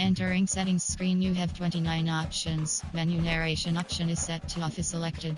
Entering settings screen, you have 29 options. Menu narration option is set to off is selected.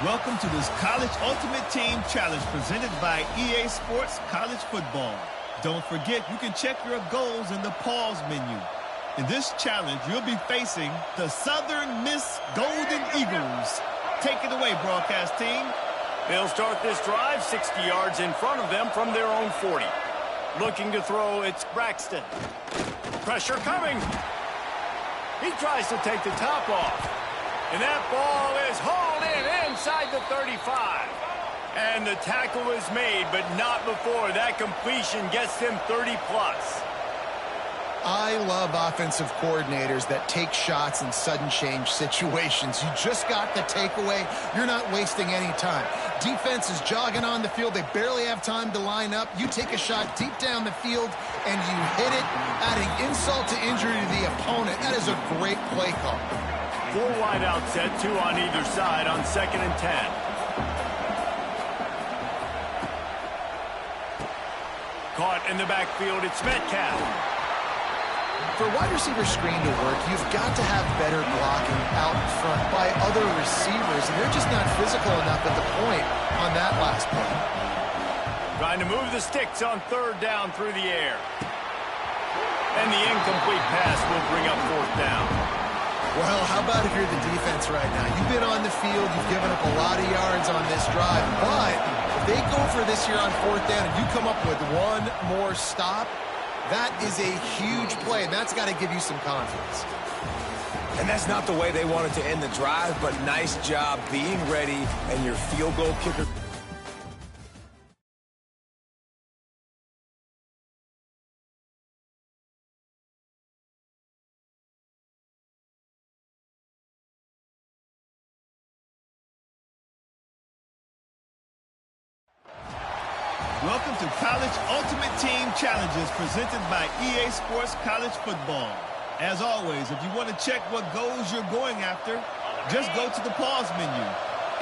Welcome to this College Ultimate Team Challenge presented by EASports College Football. Don't forget, you can check your goals in the pause menu. In this challenge, you'll be facing the Southern Miss Golden Eagles. Take it away, broadcast team. They'll start this drive 60 yards in front of them from their own 40. Looking to throw, it's Braxton. Pressure coming. He tries to take the top off. And that ball is hauled in inside the 35. And the tackle is made, but not before that completion gets them 30-plus. I love offensive coordinators that take shots in sudden change situations. You just got the takeaway. You're not wasting any time. Defense is jogging on the field. They barely have time to line up. You take a shot deep down the field, and you hit it, adding insult to injury to the opponent. That is a great play call. 4 wide out set, 2 on either side on 2nd and 10. Caught in the backfield, it's Metcalf. For a wide receiver screen to work, you've got to have better blocking out in front by other receivers, and they're just not physical enough at the point on that last play. Trying to move the sticks on 3rd down through the air. And the incomplete pass will bring up 4th down. Well, how about if you're the defense right now? You've been on the field, you've given up a lot of yards on this drive, but if they go for this here on 4th down and you come up with one more stop, that is a huge play, and that's got to give you some confidence. And that's not the way they wanted to end the drive, but nice job being ready, and your field goal kicker. Welcome to College Ultimate Team Challenges presented by EASports College Football. As always, if you want to check what goals you're going after, just go to the pause menu.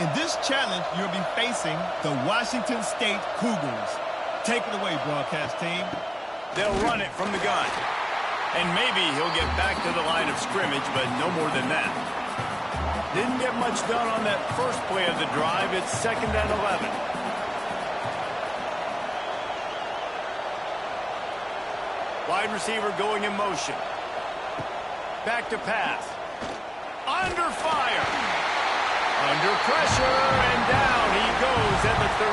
In this challenge, you'll be facing the Washington State Cougars. Take it away, broadcast team. They'll run it from the gun. And maybe he'll get back to the line of scrimmage, but no more than that. Didn't get much done on that first play of the drive. It's 2nd and 11. Wide receiver going in motion. Back to pass. Under fire. Under pressure, and down he goes at the 33.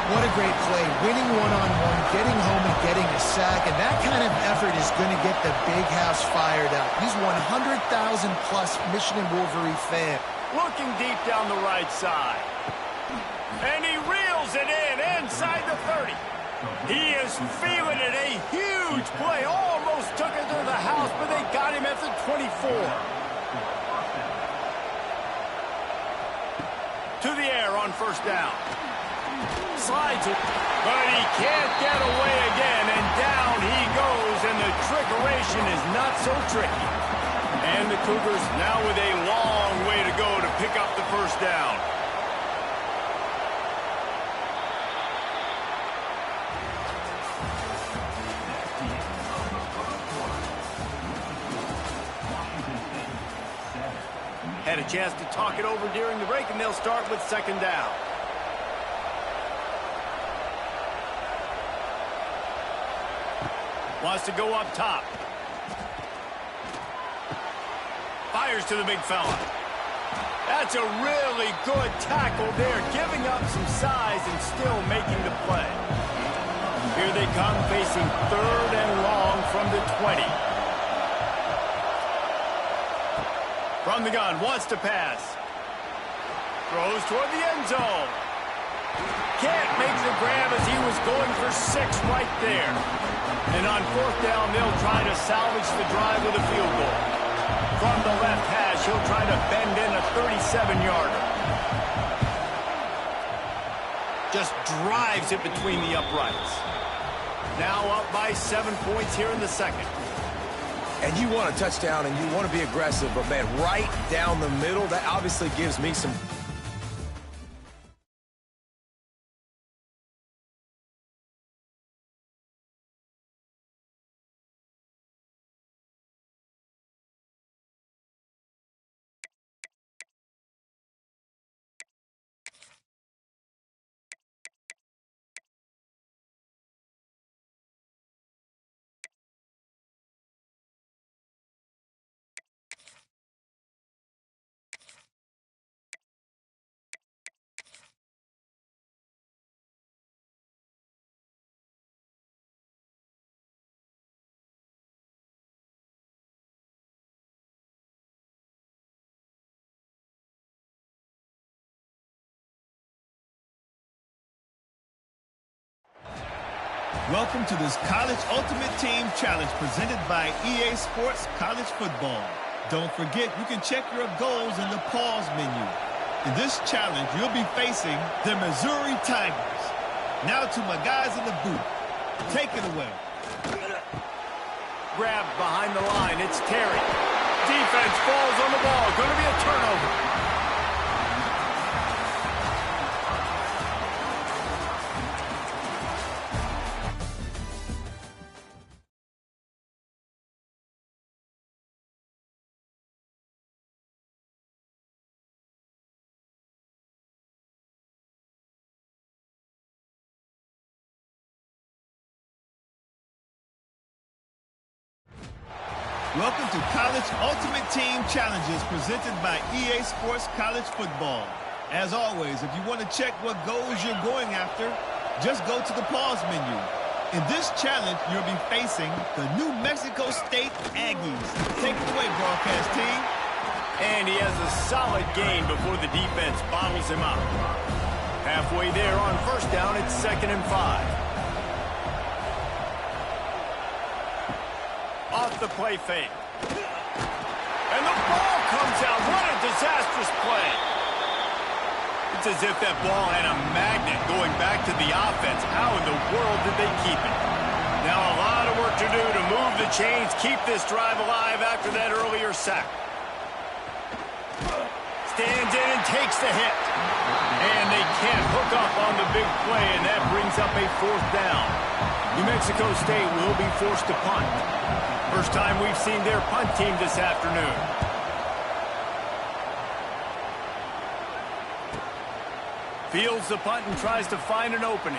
What a great play. Winning one-on-one, getting home and getting a sack, and that kind of effort is going to get the big house fired up. He's 100,000-plus Michigan Wolverine fan. Looking deep down the right side. And he reels it in inside the 30. He is feeling it. A huge play. Almost took it to the house, but they got him at the 24. To the air on 1st down. Slides it, but he can't get away again, and down he goes, and the trickeration is not so tricky. And the Cougars now with a long way to go to pick up the 1st down. Had a chance to talk it over during the break, and they'll start with 2nd down. Wants to go up top. Fires to the big fella. That's a really good tackle there, giving up some size and still making the play. Here they come, facing 3rd and long from the 20. From the gun, wants to pass. Throws toward the end zone. Can't make the grab as he was going for 6 right there. And on 4th down, they'll try to salvage the drive with a field goal. From the left hash, he'll try to bend in a 37-yarder. Just drives it between the uprights. Now up by 7 points here in the 2nd. And you want a touchdown, and you want to be aggressive, but, man, right down the middle, that obviously gives me some... Welcome to this College Ultimate Team Challenge presented by EASports College Football. Don't forget, you can check your goals in the pause menu. In this challenge, you'll be facing the Missouri Tigers. Now to my guys in the booth. Take it away. Grabbed behind the line. It's Terry. Defense falls on the ball. Going to be a turnover. Welcome to College Ultimate Team Challenges presented by EASports College Football. As always, if you want to check what goals you're going after, just go to the pause menu. In this challenge, you'll be facing the New Mexico State Aggies. Take it away, broadcast team. And he has a solid gain before the defense bottles him up. Halfway there on first down, it's 2nd and 5. Off the play fake. And the ball comes out. What a disastrous play. It's as if that ball had a magnet going back to the offense. How in the world did they keep it? Now a lot of work to do to move the chains, keep this drive alive after that earlier sack. Stands in and takes the hit. And they can't hook up on the big play, and that brings up a 4th down. New Mexico State will be forced to punt. First time we've seen their punt team this afternoon. Fields the punt and tries to find an opening.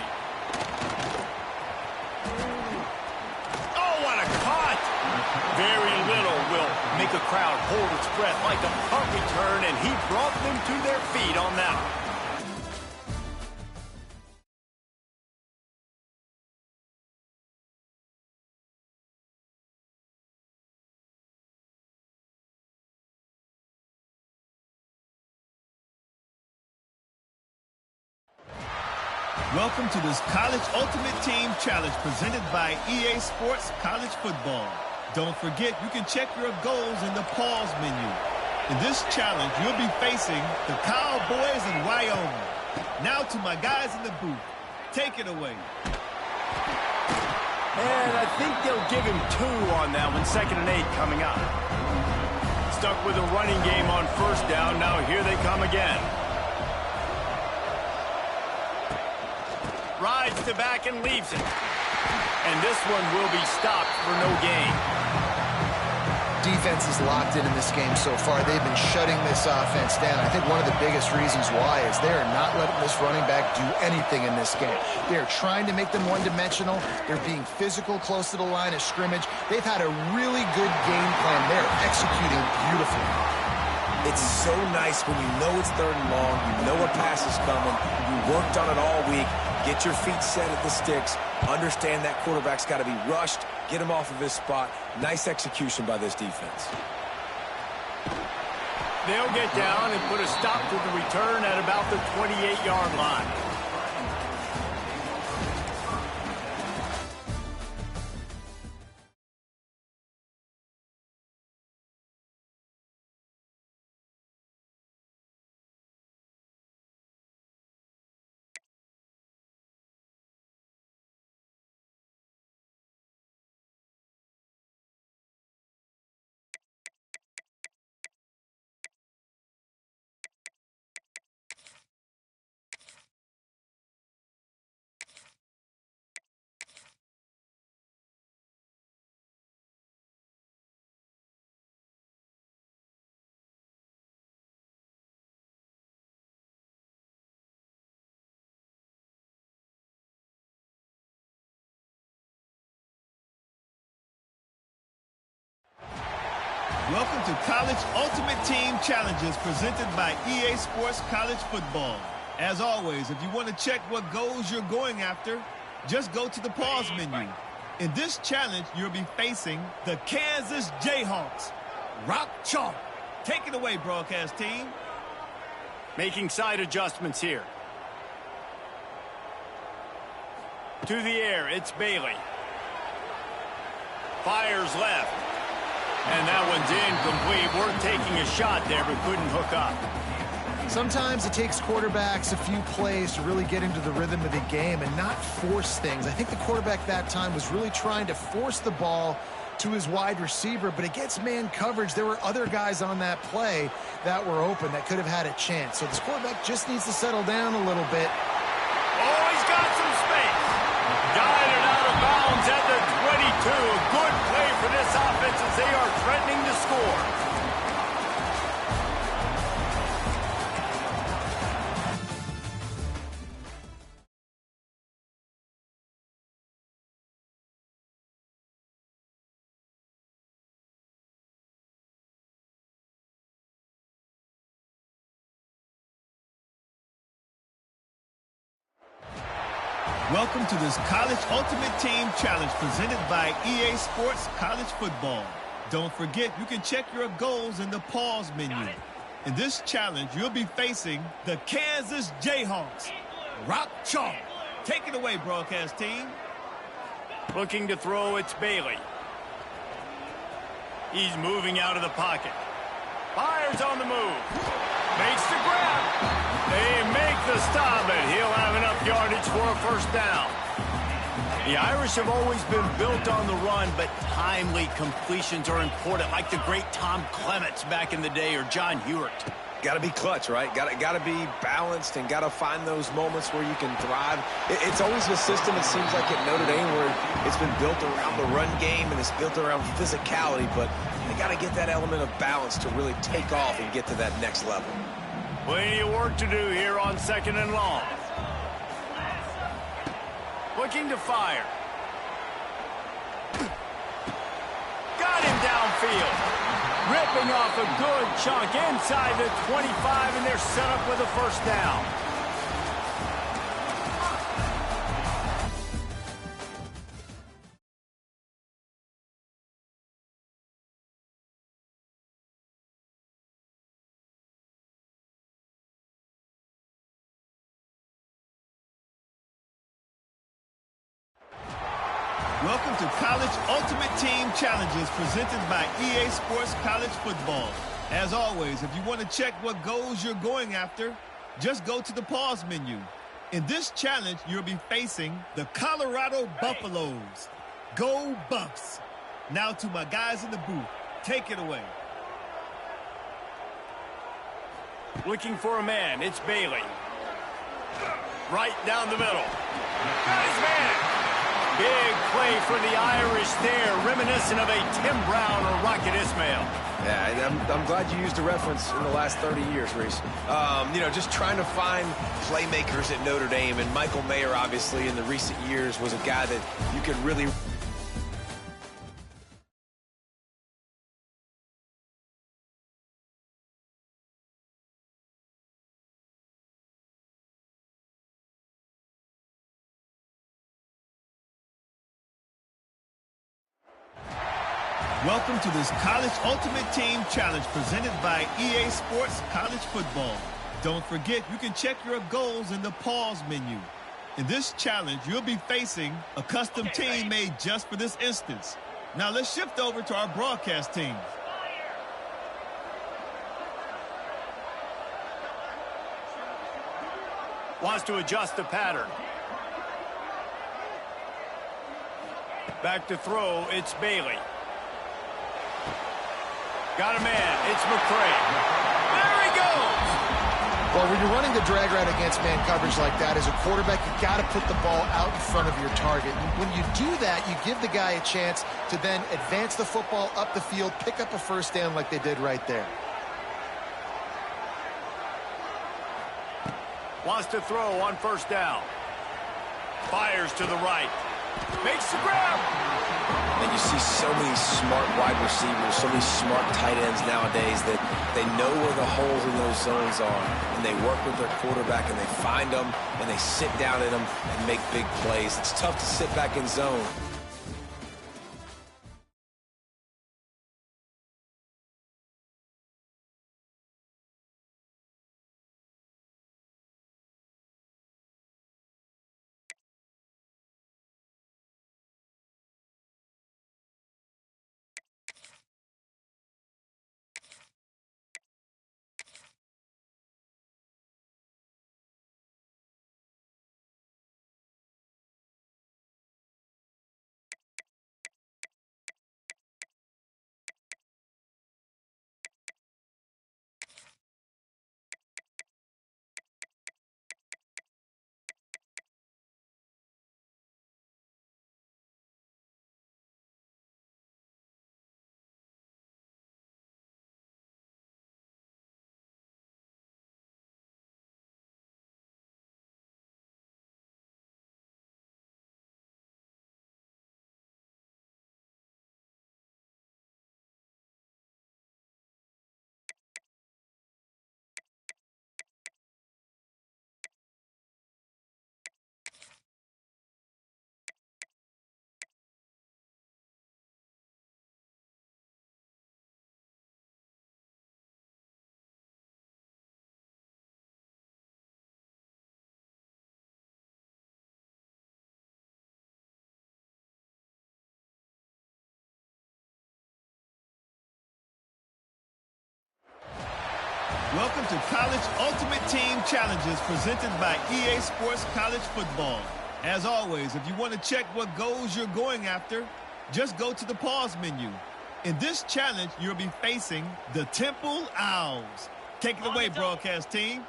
Oh, what a cut! Very little will make a crowd hold its breath like a punt return, and he brought them to their feet on that one. Welcome to this College Ultimate Team Challenge presented by EA Sports College Football. Don't forget, you can check your goals in the pause menu. In this challenge, you'll be facing the Cowboys in Wyoming. Now to my guys in the booth. Take it away. And I think they'll give him 2 on that one. 2nd and 8 coming up. Stuck with a running game on first down. Now here they come again. Rides to back and leaves it. And this one will be stopped for no gain. Defense is locked in this game so far. They've been shutting this offense down. I think one of the biggest reasons why is they are not letting this running back do anything in this game. They are trying to make them one-dimensional. They're being physical close to the line of scrimmage. They've had a really good game plan. They're executing beautifully. It's so nice when you know it's 3rd and long, you know a pass is coming, you worked on it all week, get your feet set at the sticks, understand that quarterback's got to be rushed, get him off of his spot. Nice execution by this defense. They'll get down and put a stop to the return at about the 28-yard line. Welcome to College Ultimate Team Challenges presented by EA Sports College Football. As always, if you want to check what goals you're going after, just go to the pause menu. In this challenge, you'll be facing the Kansas Jayhawks. Rock chalk. Take it away, broadcast team. Making side adjustments here. To the air, it's Bailey. Fires left. And that one's incomplete. We're taking a shot there, but couldn't hook up. Sometimes it takes quarterbacks a few plays to really get into the rhythm of the game and not force things. I think the quarterback that time was really trying to force the ball to his wide receiver, but against man coverage, there were other guys on that play that were open that could have had a chance. So this quarterback just needs to settle down a little bit. Oh, he's got some space. Guided out of bounds at the 22. A good play for this offense as they are threatening to score. Welcome to this College Ultimate Team Challenge presented by EA Sports College Football. Don't forget, you can check your goals in the pause menu. In this challenge, you'll be facing the Kansas Jayhawks. Rock chalk. Take it away, broadcast team. Looking to throw, it's Bailey. He's moving out of the pocket. Fires on the move. Makes the grab. They make the stop, and he'll have enough yardage for a first down. The Irish have always been built on the run, but timely completions are important, like the great Tom Clements back in the day or John Hewitt. Got to be clutch, right? Got to be balanced and got to find those moments where you can thrive. It's always a system, it seems like, at Notre Dame where it's been built around the run game and it's built around physicality, but they got to get that element of balance to really take off and get to that next level. Plenty of work to do here on 2nd and long. Looking to fire. Got him downfield. Ripping off a good chunk inside the 25, and they're set up with a first down. Welcome to College Ultimate Team Challenges presented by EA Sports College Football. As always, if you want to check what goals you're going after, just go to the pause menu. In this challenge, you'll be facing the Colorado Buffaloes. Go Buffs! Now to my guys in the booth. Take it away. Looking for a man, it's Bailey. Right down the middle. Got his man. Big play for the Irish there, reminiscent of a Tim Brown or Rocket Ismail. Yeah, and I'm glad you used a reference in the last 30 years, Reese. Just trying to find playmakers at Notre Dame, and Michael Mayer, obviously, in the recent years, was a guy that you could really... Welcome to this College Ultimate Team Challenge presented by EA Sports College Football. Don't forget, you can check your goals in the pause menu. In this challenge, you'll be facing a custom team made just for this instance. Now let's shift over to our broadcast teams. Wants to adjust the pattern. Back to throw, it's Bailey. Got a man, it's McCray. There he goes! Well, when you're running the drag route against man coverage like that, as a quarterback, you got to put the ball out in front of your target. And when you do that, you give the guy a chance to then advance the football up the field, pick up a first down like they did right there. Wants to throw on first down. Fires to the right. Makes the grab. And you see so many smart wide receivers, so many smart tight ends nowadays that they know where the holes in those zones are, and they work with their quarterback, and they find them, and they sit down in them and make big plays. It's tough to sit back in zone. Welcome to College Ultimate Team Challenges presented by EA Sports College Football. As always, if you want to check what goals you're going after, just go to the pause menu. In this challenge, you'll be facing the Temple Owls. Take it away, broadcast team.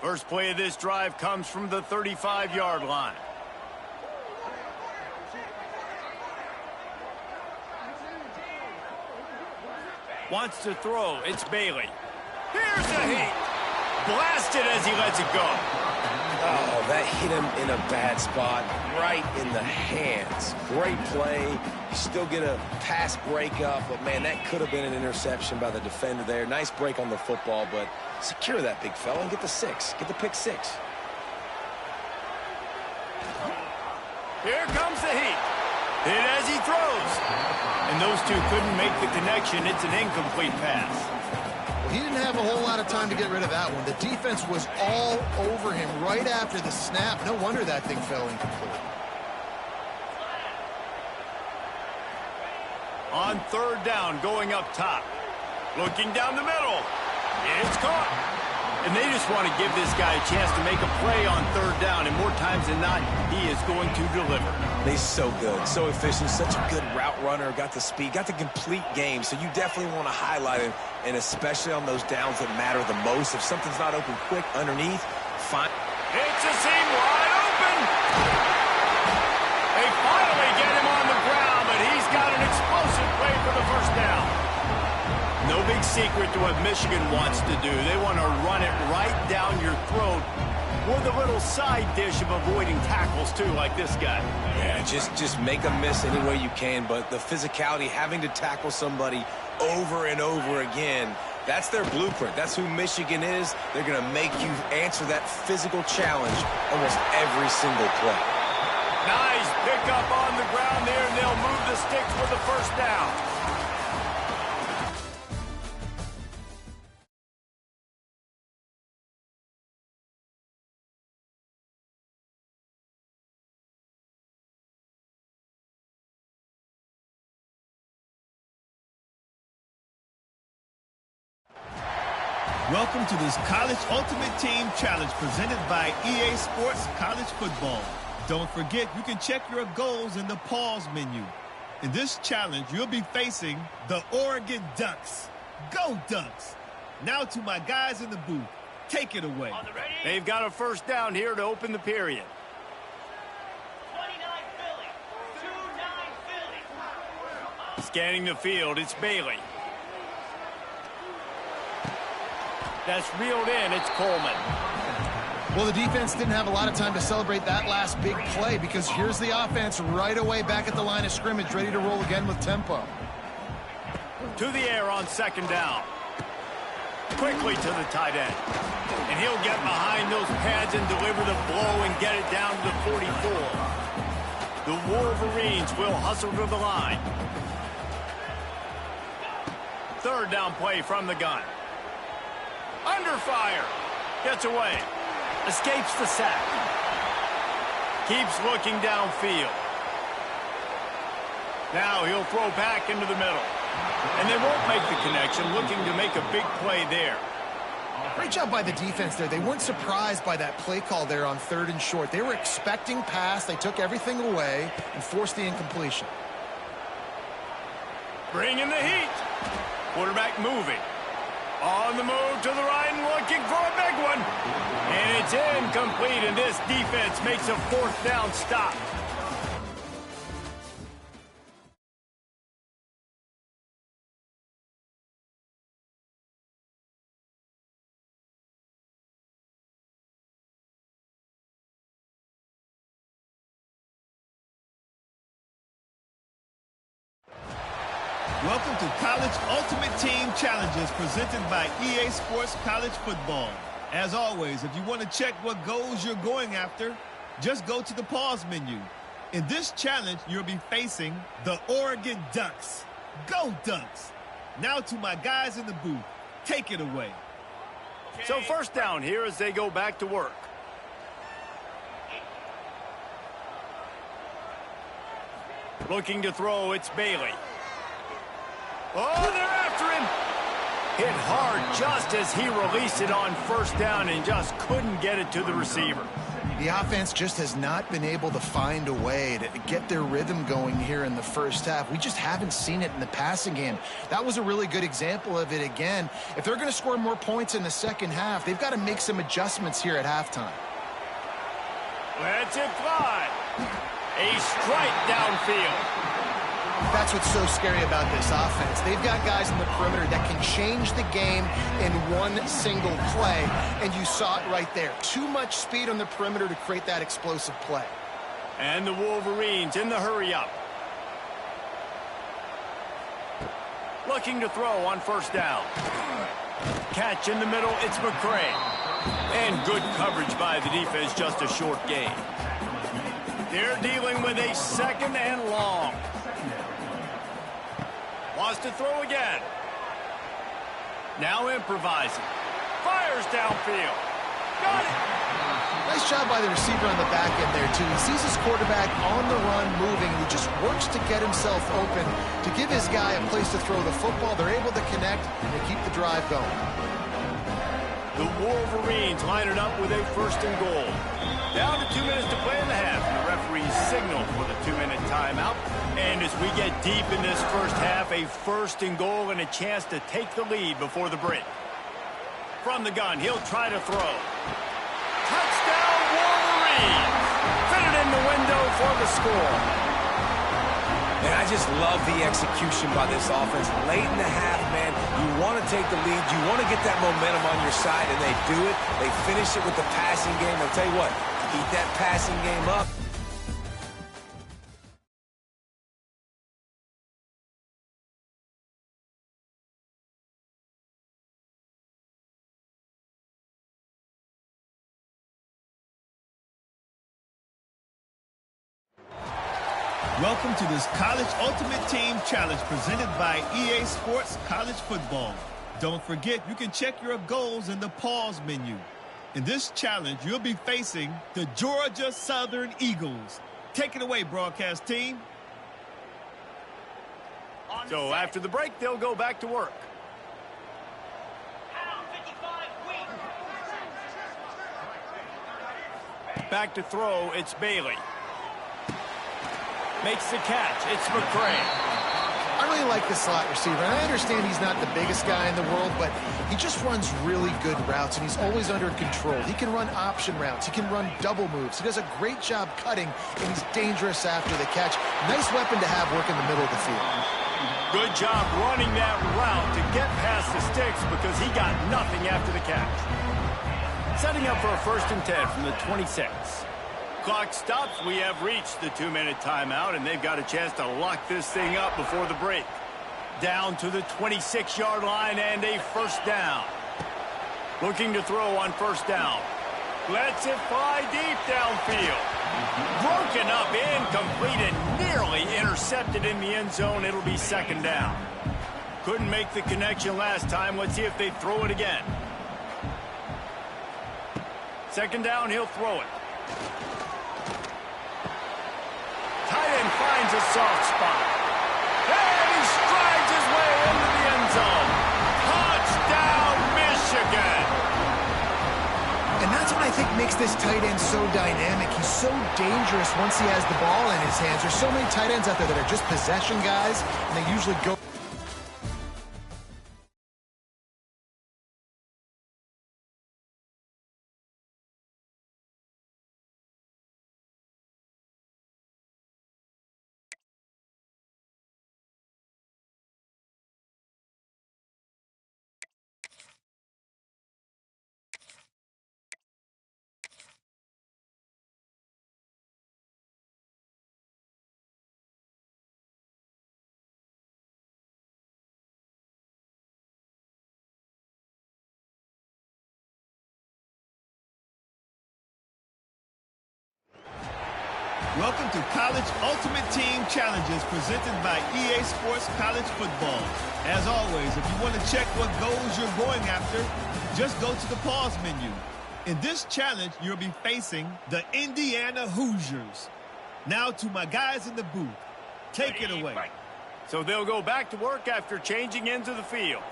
First play of this drive comes from the 35-yard line. Wants to throw. It's Bailey. Here's the heat. Blasted as he lets it go. Oh, that hit him in a bad spot, right in the hands. Great play. You still get a pass breakup, but, man, that could have been an interception by the defender there. Nice break on the football, but secure that big fella and get the 6. Get the pick 6. Here comes the heat. Hit as he throws. And those two couldn't make the connection. It's an incomplete pass. He didn't have a whole lot of time to get rid of that one. The defense was all over him right after the snap. No wonder that thing fell incomplete. On third down, going up top. Looking down the middle. It's caught. And they just want to give this guy a chance to make a play on third down. And more times than not, he is going to deliver. He's so good, so efficient, such a good route runner, got the speed, got the complete game. So you definitely want to highlight him, and especially on those downs that matter the most. If something's not open quick underneath, fine. It's a seam wide open. They finally get him on the ground, but he's got an explosive play for the first down. No big secret to what Michigan wants to do. They want to run it right down your throat with a little side dish of avoiding tackles, too, like this guy. Yeah, just make them miss any way you can, but the physicality, having to tackle somebody over and over again, that's their blueprint. That's who Michigan is. They're going to make you answer that physical challenge almost every single play. Nice pickup on the ground there, and they'll move the sticks for the first down. Welcome to this College Ultimate Team Challenge presented by EA Sports College Football. Don't forget, you can check your goals in the pause menu. In this challenge, you'll be facing the Oregon Ducks. Go Ducks! Now to my guys in the booth. Take it away. They've got a first down here to open the period. 29 Philly. 29 Philly. Scanning the field, it's Bailey. That's reeled in, it's Coleman. Well, the defense didn't have a lot of time to celebrate that last big play because here's the offense right away back at the line of scrimmage, ready to roll again with tempo. To the air on second down. Quickly to the tight end. And he'll get behind those pads and deliver the blow and get it down to the 44. The Wolverines will hustle to the line. Third down play from the gun. Under fire. Gets away. Escapes the sack. Keeps looking downfield. Now he'll throw back into the middle. And they won't make the connection, looking to make a big play there. Great job by the defense there. They weren't surprised by that play call there on third and short. They were expecting pass. They took everything away and forced the incompletion. Bringing the heat. Quarterback moving. On the move to the right and looking for a big one. And it's incomplete, and this defense makes a fourth down stop. Welcome to College Ultimate Team Challenges presented by EA Sports College Football. As always, if you want to check what goals you're going after, just go to the pause menu. In this challenge, you'll be facing the Oregon Ducks. Go Ducks! Now to my guys in the booth. Take it away. So first down here as they go back to work. Looking to throw, it's Bailey. Oh, they're after him. Hit hard just as he released it on first down and just couldn't get it to the receiver. The offense just has not been able to find a way to get their rhythm going here in the first half. We just haven't seen it in the passing game. That was a really good example of it again. If they're going to score more points in the second half, they've got to make some adjustments here at halftime. Let's it fly. A strike downfield. That's what's so scary about this offense. They've got guys in the perimeter that can change the game in one single play, and you saw it right there. Too much speed on the perimeter to create that explosive play. And the Wolverines in the hurry-up. Looking to throw on first down. Catch in the middle, it's McCray. And good coverage by the defense, just a short gain. They're dealing with a second and long. Wants to throw again. Now improvising. Fires downfield. Got it. Nice job by the receiver on the back end there, too. He sees his quarterback on the run moving, and he just works to get himself open to give his guy a place to throw the football. They're able to connect and they keep the drive going. The Wolverines line it up with a first and goal. Down to 2 minutes to play in the half. The referees signal for the 2-minute timeout. And as we get deep in this first half, a first and goal and a chance to take the lead before the break. From the gun, he'll try to throw. Touchdown, Wolverines! Fit it in the window for the score. And I just love the execution by this offense. Late in the half, man, you want to take the lead. You want to get that momentum on your side, and they do it. They finish it with the passing game. I'll tell you what, keep that passing game up. Welcome to this College Ultimate Team Challenge presented by EASports College Football. Don't forget, you can check your goals in the pause menu. In this challenge, you'll be facing the Georgia Southern Eagles. Take it away, broadcast team. So after the break, they'll go back to work. Back to throw, it's Bailey. Makes the catch. It's McCray. I really like the slot receiver, and I understand he's not the biggest guy in the world, but he just runs really good routes, and he's always under control. He can run option routes. He can run double moves. He does a great job cutting, and he's dangerous after the catch. Nice weapon to have work in the middle of the field. Good job running that route to get past the sticks because he got nothing after the catch. Setting up for a 1st and 10 from the 26. Clock stops. We have reached the 2-minute timeout, and they've got a chance to lock this thing up before the break. Down to the 26-yard line and a first down. Looking to throw on first down. Lets it fly deep downfield. Broken up, incomplete, and nearly intercepted in the end zone. It'll be 2nd down. Couldn't make the connection last time. Let's see if they throw it again. 2nd down, he'll throw it. Tight end finds a soft spot. And he strides his way into the end zone. Touchdown, Michigan! And that's what I think makes this tight end so dynamic. He's so dangerous once he has the ball in his hands. There's so many tight ends out there that are just possession guys, and they usually go... Welcome to College Ultimate Team Challenges presented by EASports College Football. As always, if you want to check what goals you're going after, just go to the pause menu. In this challenge, you'll be facing the Indiana Hoosiers. Now to my guys in the booth. Take it away. So they'll go back to work after changing into the field.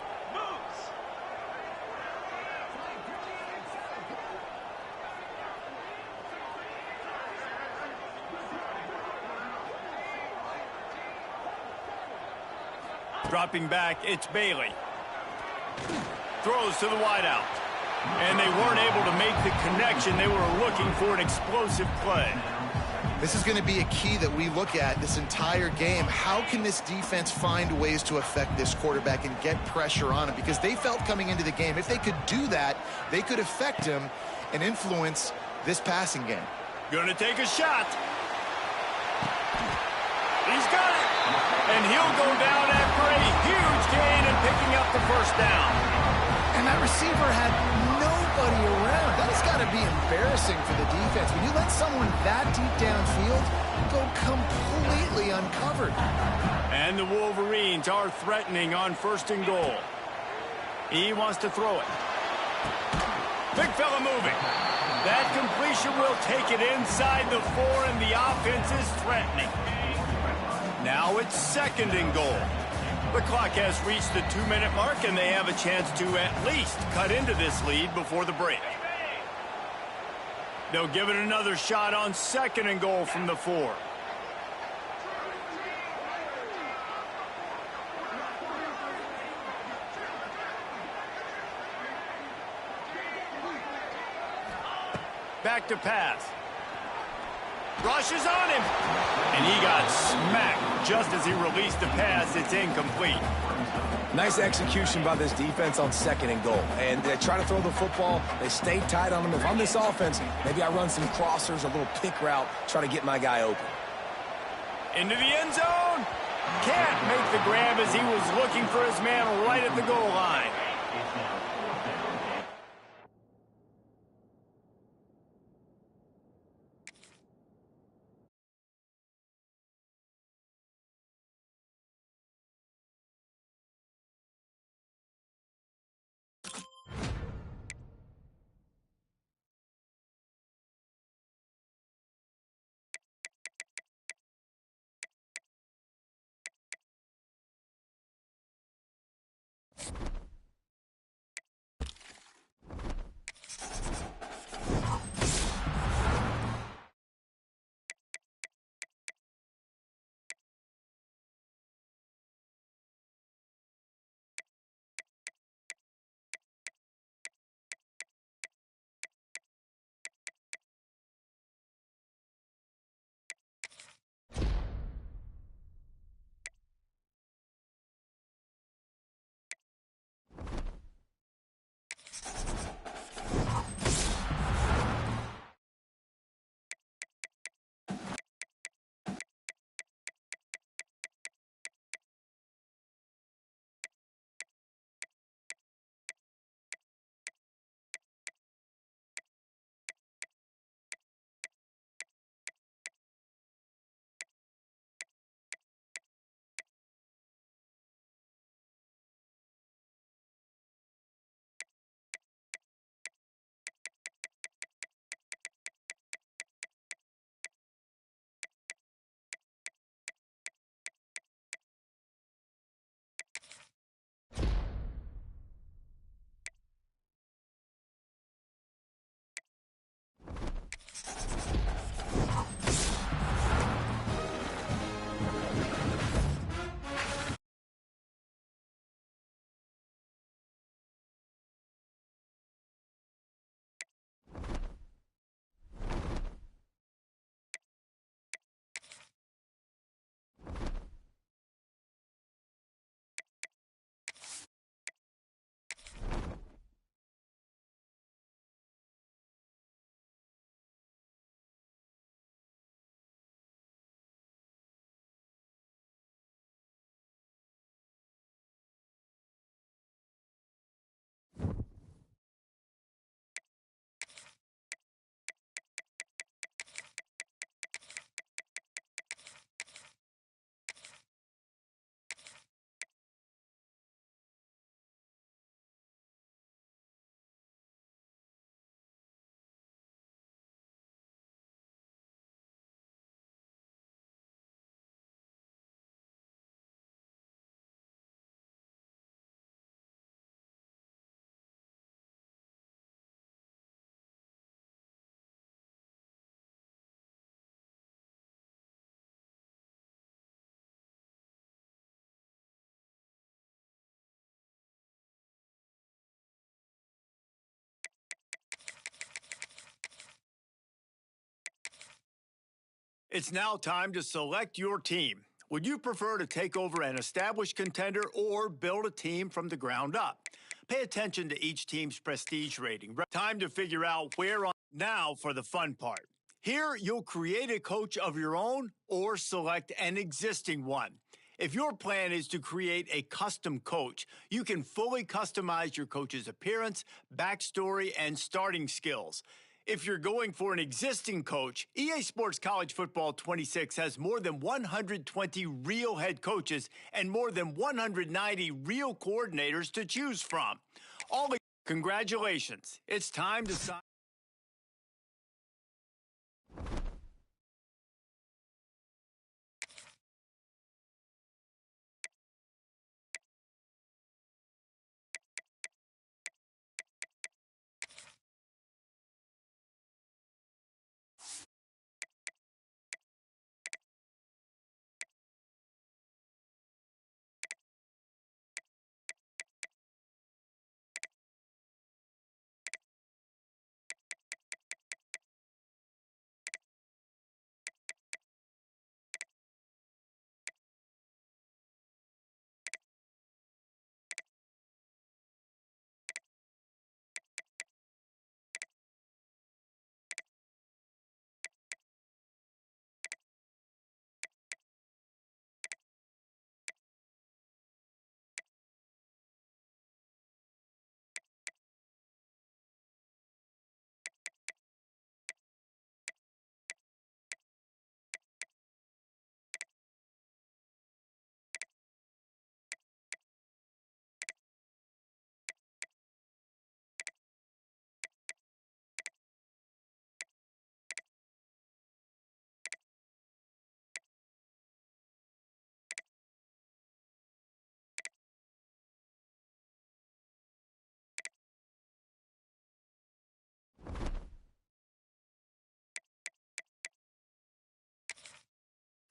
Dropping back, it's Bailey. Throws to the wideout. And they weren't able to make the connection. They were looking for an explosive play. This is going to be a key that we look at this entire game. How can this defense find ways to affect this quarterback and get pressure on him? Because they felt coming into the game, if they could do that, they could affect him and influence this passing game. Gonna take a shot. He's got it. And he'll go down after a huge gain and picking up the first down. And that receiver had nobody around. That has got to be embarrassing for the defense. When you let someone that deep downfield go completely uncovered. And the Wolverines are threatening on 1st and goal. He wants to throw it. Big fella moving. That completion will take it inside the 4, and the offense is threatening. Now it's 2nd and goal. The clock has reached the 2-minute mark, and they have a chance to at least cut into this lead before the break. They'll give it another shot on 2nd and goal from the 4. Back to pass. Rushes on him. And he got smacked just as he released the pass. It's incomplete. Nice execution by this defense on 2nd and goal. And they try to throw the football. They stay tight on him. If I'm this offense, maybe I run some crossers, a little pick route, try to get my guy open. Into the end zone. Can't make the grab as he was looking for his man right at the goal line. It's now time to select your team. Would you prefer to take over an established contender or build a team from the ground up? Pay attention to each team's prestige rating. Time to figure out where on. Now for the fun part. Here, you'll create a coach of your own or select an existing one. If your plan is to create a custom coach, you can fully customize your coach's appearance, backstory, and starting skills. If you're going for an existing coach, EA Sports College Football 26 has more than 120 real head coaches and more than 190 real coordinators to choose from. Congratulations. It's time to sign.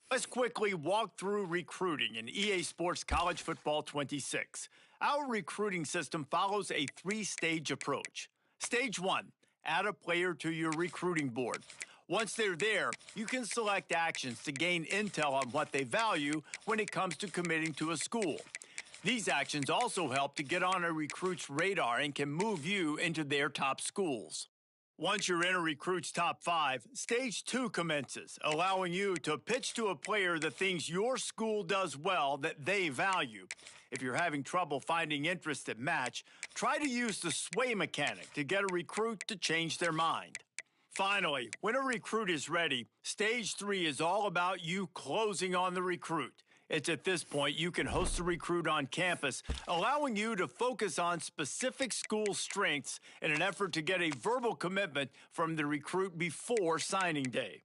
Let's quickly walk through recruiting in EA Sports College Football 26. Our recruiting system follows a three-stage approach. Stage 1, add a player to your recruiting board. Once they're there, you can select actions to gain intel on what they value when it comes to committing to a school. These actions also help to get on a recruit's radar and can move you into their top schools. Once you're in a recruit's top 5, Stage 2 commences, allowing you to pitch to a player the things your school does well that they value. If you're having trouble finding interests that match, try to use the sway mechanic to get a recruit to change their mind. Finally, when a recruit is ready, Stage 3 is all about you closing on the recruit. It's at this point you can host the recruit on campus, allowing you to focus on specific school strengths in an effort to get a verbal commitment from the recruit before signing day.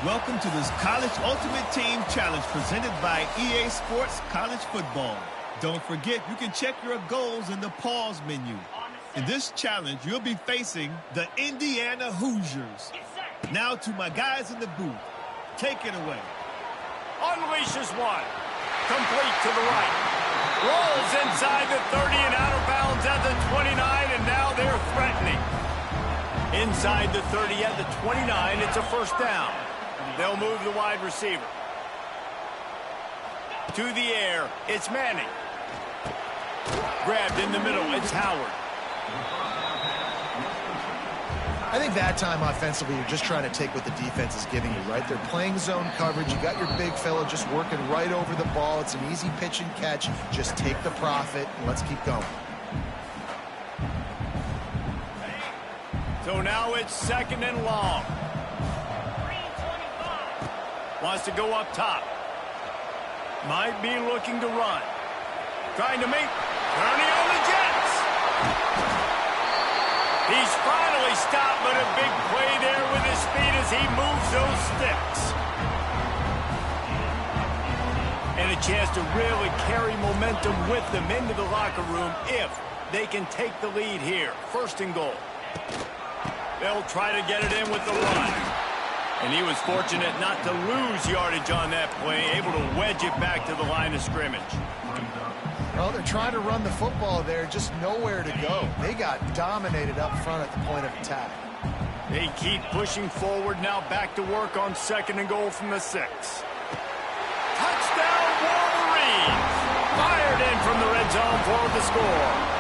Welcome to this College Ultimate Team Challenge presented by EASports College Football. Don't forget, you can check your goals in the pause menu. In this challenge, you'll be facing the Indiana Hoosiers. Now to my guys in the booth. Take it away. Unleashes one. Complete to the right. Rolls inside the 30 and out of bounds at the 29, and now they're threatening. Inside the 30 at the 29, it's a first down. They'll move the wide receiver. To the air, it's Manning. Grabbed in the middle, it's Howard. I think that time offensively, you're just trying to take what the defense is giving you, right? They're playing zone coverage. You got your big fella just working right over the ball. It's an easy pitch and catch. Just take the profit, and let's keep going. So now it's second and long. Wants to go up top. Might be looking to run. Trying to make Ernie on the Jets. He's finally stopped, but a big play there with his feet as he moves those sticks. And a chance to really carry momentum with them into the locker room if they can take the lead here. First and goal. They'll try to get it in with the run. And he was fortunate not to lose yardage on that play, able to wedge it back to the line of scrimmage. Well, they're trying to run the football there, just nowhere to go. They got dominated up front at the point of attack. They keep pushing forward, now back to work on second and goal from the 6. Touchdown, Wolverines! Fired in from the red zone for the score.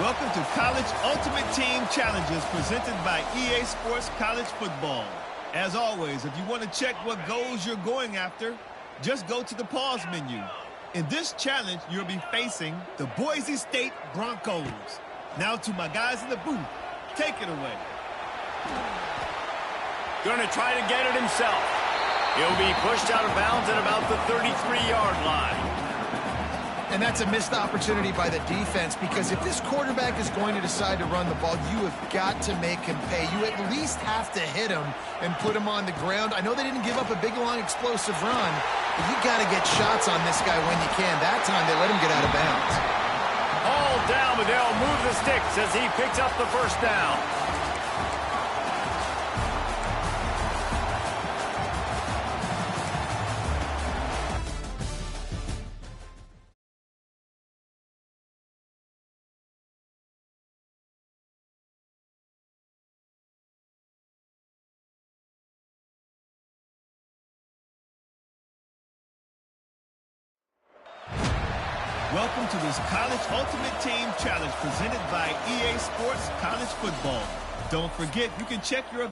Welcome to College Ultimate Team Challenges presented by EASports College Football. As always, if you want to check what goals you're going after, just go to the pause menu. In this challenge, you'll be facing the Boise State Broncos. Now to my guys in the booth, take it away. Going to try to get it himself. He'll be pushed out of bounds at about the 33-yard line. And that's a missed opportunity by the defense, because if this quarterback is going to decide to run the ball, you have got to make him pay. You at least have to hit him and put him on the ground. I know they didn't give up a big, long, explosive run, but you got to get shots on this guy when you can. That time they let him get out of bounds. All down, but they'll move the sticks as he picks up the first down. Welcome to this College Ultimate Team Challenge presented by EA Sports College Football. Don't forget, you can check your...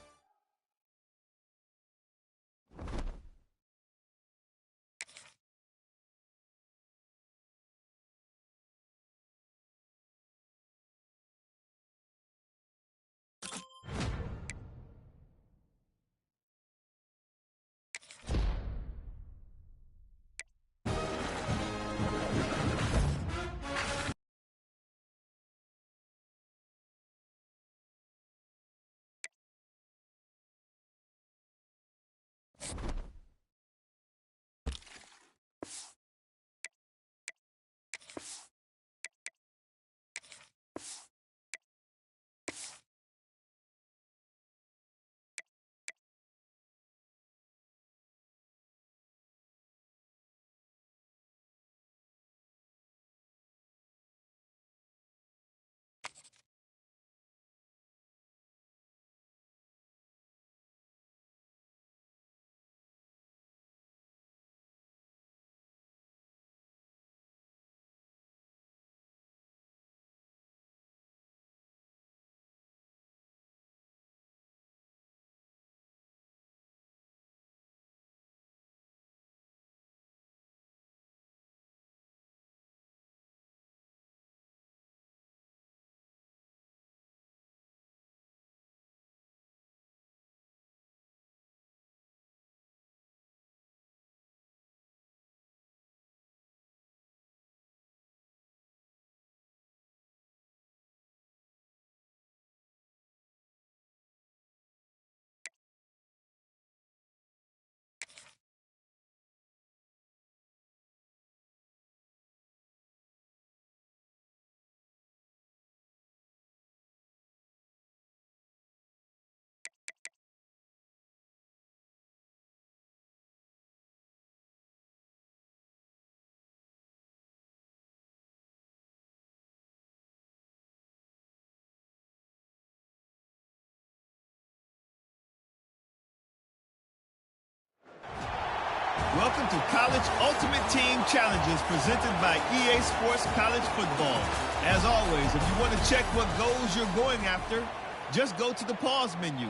Welcome to College Ultimate Team Challenges presented by EA Sports College Football. As always, if you want to check what goals you're going after, just go to the pause menu.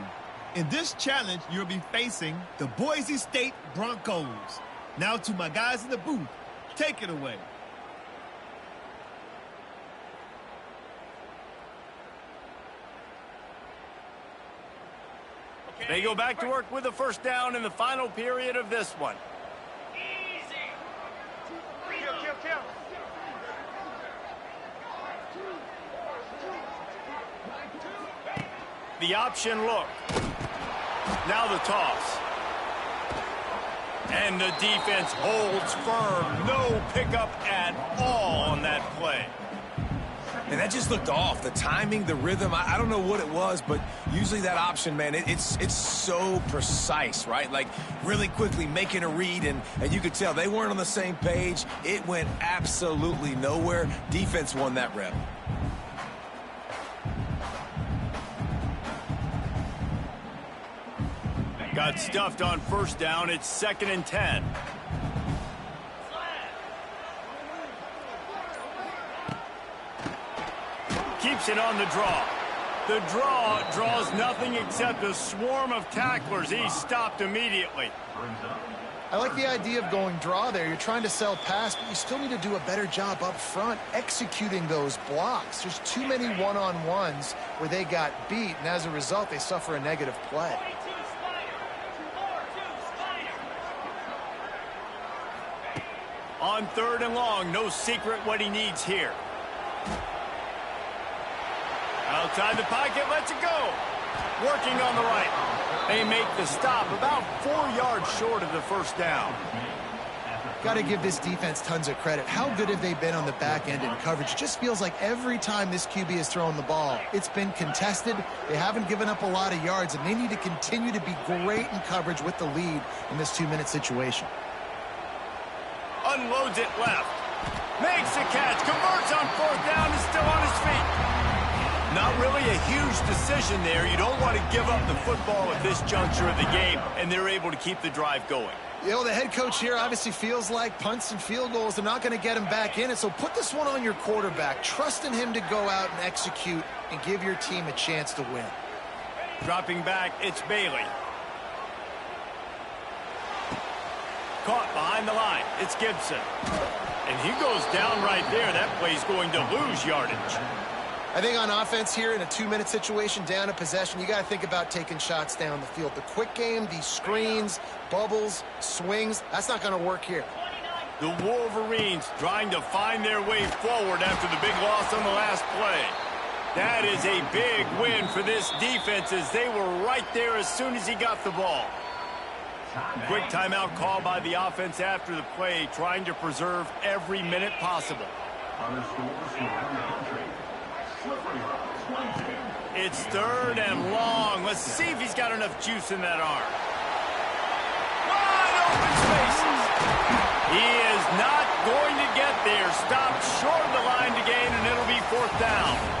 In this challenge, you'll be facing the Boise State Broncos. Now to my guys in the booth, take it away. They go back to work with the first down in the final period of this one. The option look. Now the toss. And the defense holds firm. No pickup at all on that play. And that just looked off. The timing, the rhythm, I don't know what it was, but usually that option, man, it's so precise, right? Like really quickly making a read, and you could tell they weren't on the same page. It went absolutely nowhere. Defense won that rep. Got stuffed on first down. It's 2nd and 10. Keeps it on the draw. The draw draws nothing except a swarm of tacklers. He's stopped immediately. I like the idea of going draw there. You're trying to sell pass, but you still need to do a better job up front executing those blocks. There's too many one-on-ones where they got beat, and as a result, they suffer a negative play. On 3rd and long, no secret what he needs here. Outside the pocket, lets it go. Working on the right. They make the stop about 4 yards short of the first down. Got to give this defense tons of credit. How good have they been on the back end in coverage? It just feels like every time this QB has thrown the ball, it's been contested. They haven't given up a lot of yards, and they need to continue to be great in coverage with the lead in this 2-minute situation. Unloads it left. Makes the catch. Converts on 4th down. Is still on his feet. Not really a huge decision there. You don't want to give up the football at this juncture of the game, and they're able to keep the drive going. You know, the head coach here obviously feels like punts and field goals are not going to get him back in it, so put this one on your quarterback. Trust in him to go out and execute and give your team a chance to win. Dropping back, it's Bailey. Caught behind the line, it's Gibson. And he goes down right there. That play's going to lose yardage. I think on offense here in a 2-minute situation, down a possession, you got to think about taking shots down the field. The quick game, these screens, bubbles, swings, that's not going to work here. The Wolverines trying to find their way forward after the big loss on the last play. That is a big win for this defense as they were right there as soon as he got the ball. Quick timeout call by the offense after the play, trying to preserve every minute possible. It's 3rd and long. Let's see if he's got enough juice in that arm. Wide open spaces. He is not going to get there. Stopped short of the line to gain, and it'll be 4th down.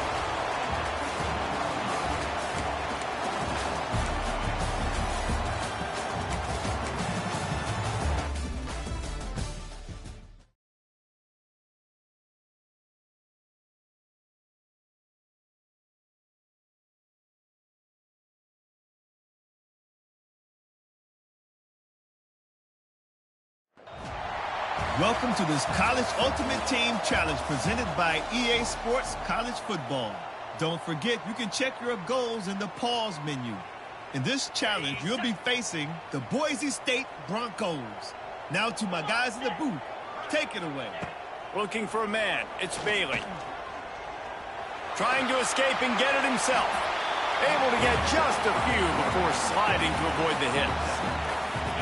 Welcome to this College Ultimate Team Challenge presented by EASports College Football. Don't forget, you can check your goals in the pause menu. In this challenge, you'll be facing the Boise State Broncos. Now to my guys in the booth, take it away. Looking for a man, it's Bailey. Trying to escape and get it himself. Able to get just a few before sliding to avoid the hits.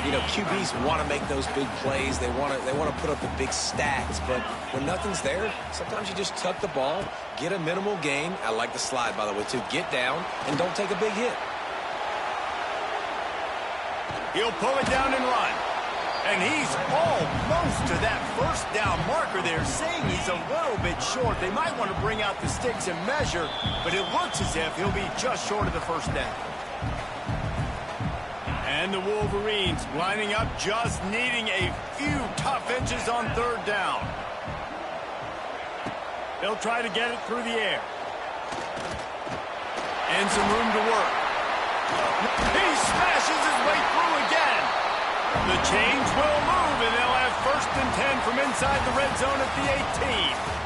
You know, QBs want to make those big plays. They want to put up the big stats. But when nothing's there, sometimes you just tuck the ball, get a minimal gain. I like the slide, by the way, too. Get down and don't take a big hit. He'll pull it down and run. And he's almost to that 1st down marker there, saying he's a little bit short. They might want to bring out the sticks and measure, but it looks as if he'll be just short of the 1st down. And the Wolverines lining up, just needing a few tough inches on 3rd down. They'll try to get it through the air. And some room to work. He smashes his way through again. The chains will move, and they'll have 1st and 10 from inside the red zone at the 18.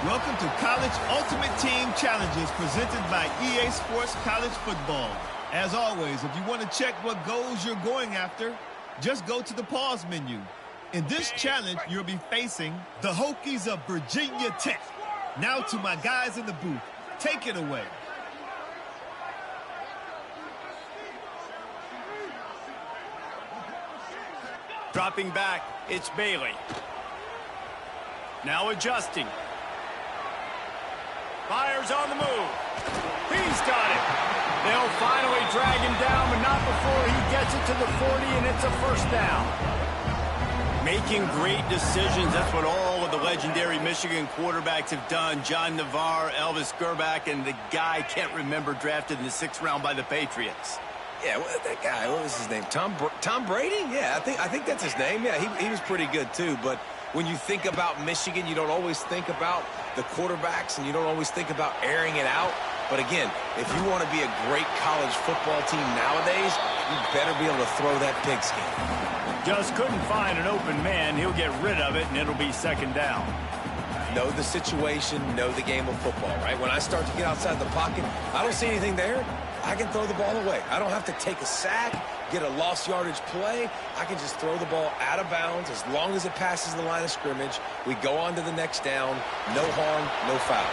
Welcome to College Ultimate Team Challenges presented by EASports College Football. As always, if you want to check what goals you're going after, just go to the pause menu. In this challenge, you'll be facing the Hokies of Virginia Tech. Now to my guys in the booth, take it away. Dropping back, it's Bailey. Now adjusting. Fires on the move. He's got it. They'll finally drag him down, but not before he gets it to the 40, and it's a 1st down. Making great decisions. That's what all of the legendary Michigan quarterbacks have done. John Navarre, Elvis Gerbach, and the guy I can't remember, drafted in the 6th round by the Patriots. Yeah, that guy, what was his name? Tom Brady? Yeah, I think that's his name. Yeah, he was pretty good too, but when you think about Michigan, you don't always think about the quarterbacks, and you don't always think about airing it out. But again, if you want to be a great college football team nowadays, you better be able to throw that pigskin. Just couldn't find an open man. He'll get rid of it, and it'll be 2nd down. Know the situation, know the game of football, right? When I start to get outside the pocket, I don't see anything there, I can throw the ball away. I don't have to take a sack, get a lost yardage play. I can just throw the ball out of bounds as long as it passes the line of scrimmage. We go on to the next down. No harm, no foul.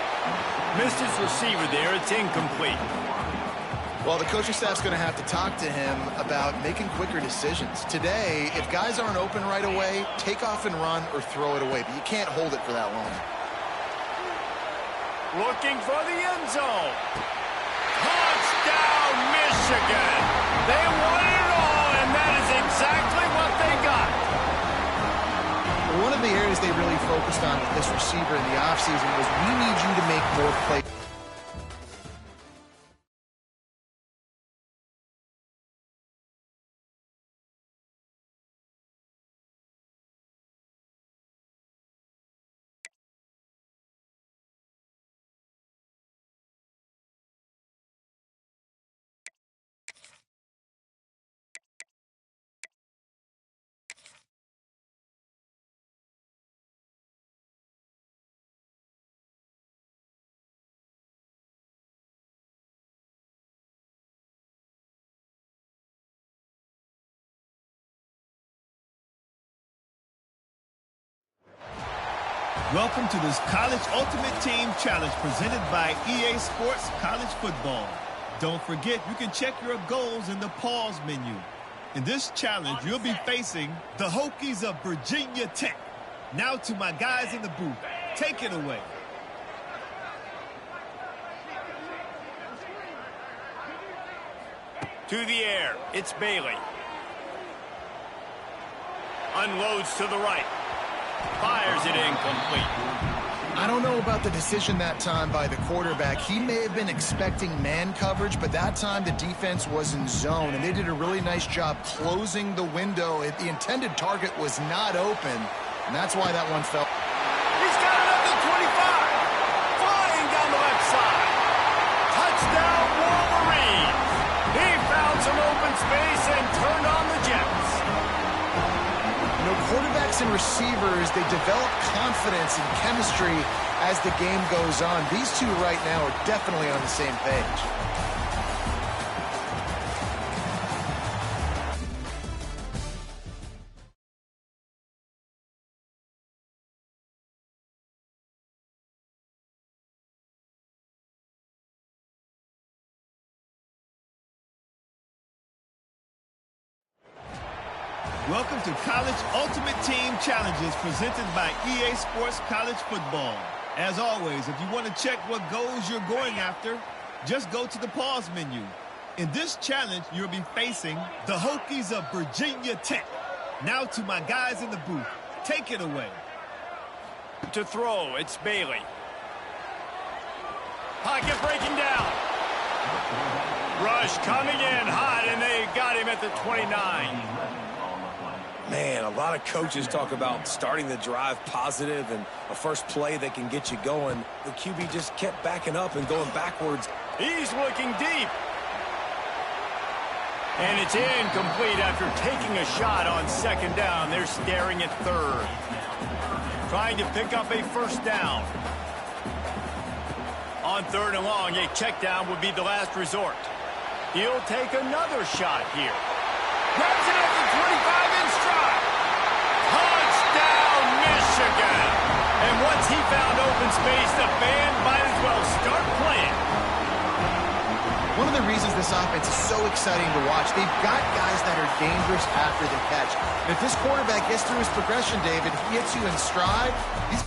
Missed his receiver there. It's incomplete. Well, the coaching staff's going to have to talk to him about making quicker decisions. Today, if guys aren't open right away, take off and run or throw it away. But you can't hold it for that long. Looking for the end zone. Touchdown, Michigan. They won it all, and that is exactly what they got. One of the areas they really focused on with this receiver in the offseason was we need you to make more plays. Welcome to this College Ultimate Team Challenge presented by EA Sports College Football. Don't forget, you can check your goals in the pause menu. In this challenge, you'll be facing the Hokies of Virginia Tech. Now to my guys in the booth, take it away. To the air, it's Bailey. Unloads to the right. Fires it incomplete. I don't know about the decision that time by the quarterback. He may have been expecting man coverage, but that time the defense was in zone, and they did a really nice job closing the window. The intended target was not open, and that's why that one fell. He's got it up to 25. Flying down the left side. Touchdown, Wolverines. He found some open space and turned on the Jets. You know, quarterbacks and receivers, they develop confidence and chemistry as the game goes on. These two right now are definitely on the same page. Welcome to College Ultimate Team Challenges presented by EA Sports College Football. As always, if you want to check what goals you're going after, just go to the pause menu. In this challenge, you'll be facing the Hokies of Virginia Tech. Now to my guys in the booth, take it away. To throw, it's Bailey. Pocket breaking down. Rush coming in hot, and they got him at the 29. Man, a lot of coaches talk about starting the drive positive and a first play that can get you going. The QB just kept backing up and going backwards. He's looking deep. And it's incomplete after taking a shot on second down. They're staring at third. Trying to pick up a first down. On third and long, a check down would be the last resort. He'll take another shot here. Grabs it at the 25 in stride. Touchdown, Michigan. And once he found open space, the band might as well start playing. One of the reasons this offense is so exciting to watch, they've got guys that are dangerous after the catch. And if this quarterback gets through his progression, David, he hits you in stride, he's...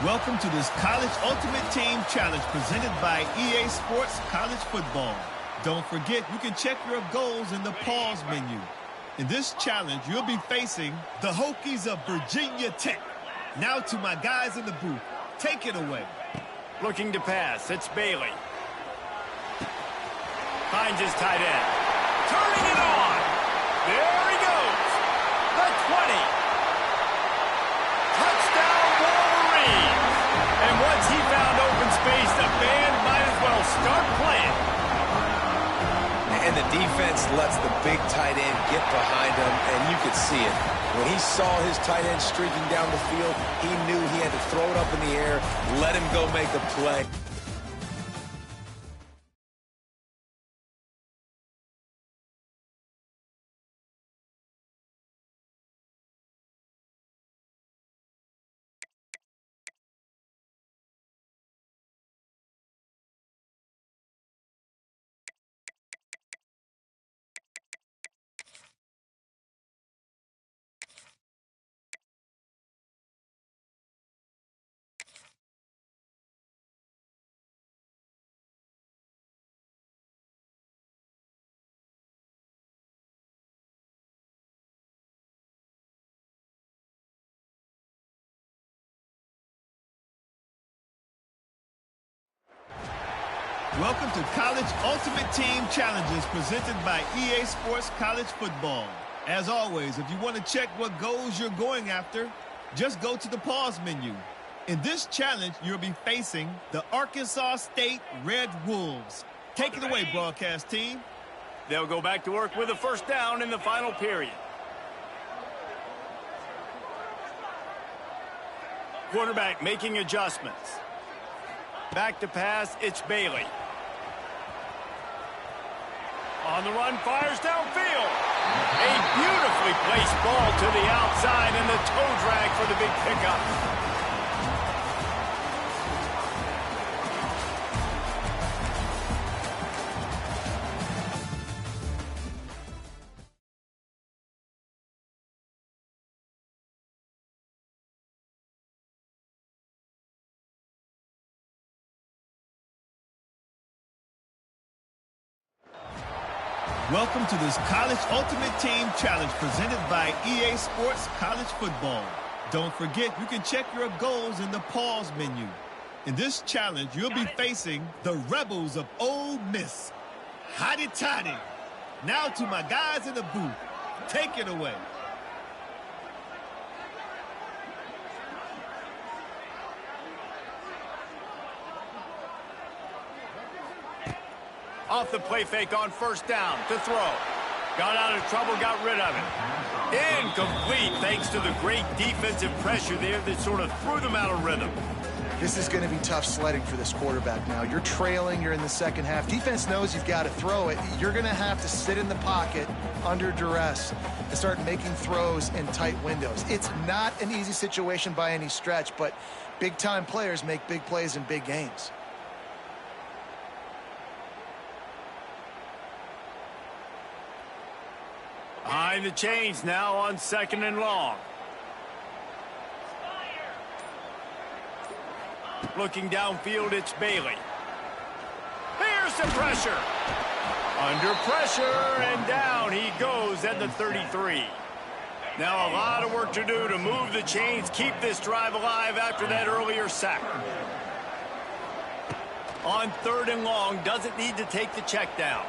Welcome to this College Ultimate Team Challenge presented by EA Sports College Football. Don't forget, you can check your goals in the pause menu. In this challenge, you'll be facing the Hokies of Virginia Tech. Now to my guys in the booth, take it away. Looking to pass, it's Bailey. Finds his tight end. Turning it on. There he goes. The 20. Touchdown, Wolverines. And once he found open space, the band might as well start playing. And the defense lets the big tight end get behind him, and you could see it. When he saw his tight end streaking down the field, he knew he had to throw it up in the air, let him go make a play. Welcome to College Ultimate Team Challenges presented by EA Sports College Football. As always, if you want to check what goals you're going after, just go to the pause menu. In this challenge, you'll be facing the Arkansas State Red Wolves. Take it away, broadcast team. They'll go back to work with a first down in the final period. Quarterback making adjustments. Back to pass, it's Bailey. On the run, fires downfield. A beautifully placed ball to the outside and the toe drag for the big pickup. Welcome to this College Ultimate Team Challenge presented by EA Sports College Football. Don't forget, you can check your goals in the pause menu. In this challenge, you'll be facing the Rebels of Ole Miss. Hotty toddy. Now to my guys in the booth. Take it away. Off the play fake on first down to throw. Got out of trouble, got rid of it. Incomplete thanks to the great defensive pressure there that sort of threw them out of rhythm. This is going to be tough sledding for this quarterback now. You're trailing, you're in the second half. Defense knows you've got to throw it. You're going to have to sit in the pocket under duress and start making throws in tight windows. It's not an easy situation by any stretch, but big-time players make big plays in big games. Behind the chains now on second and long. Looking downfield, it's Bailey. Here's the pressure. Under pressure, and down he goes at the 33. Now a lot of work to do to move the chains, keep this drive alive after that earlier sack. On third and long, doesn't need to take the check down.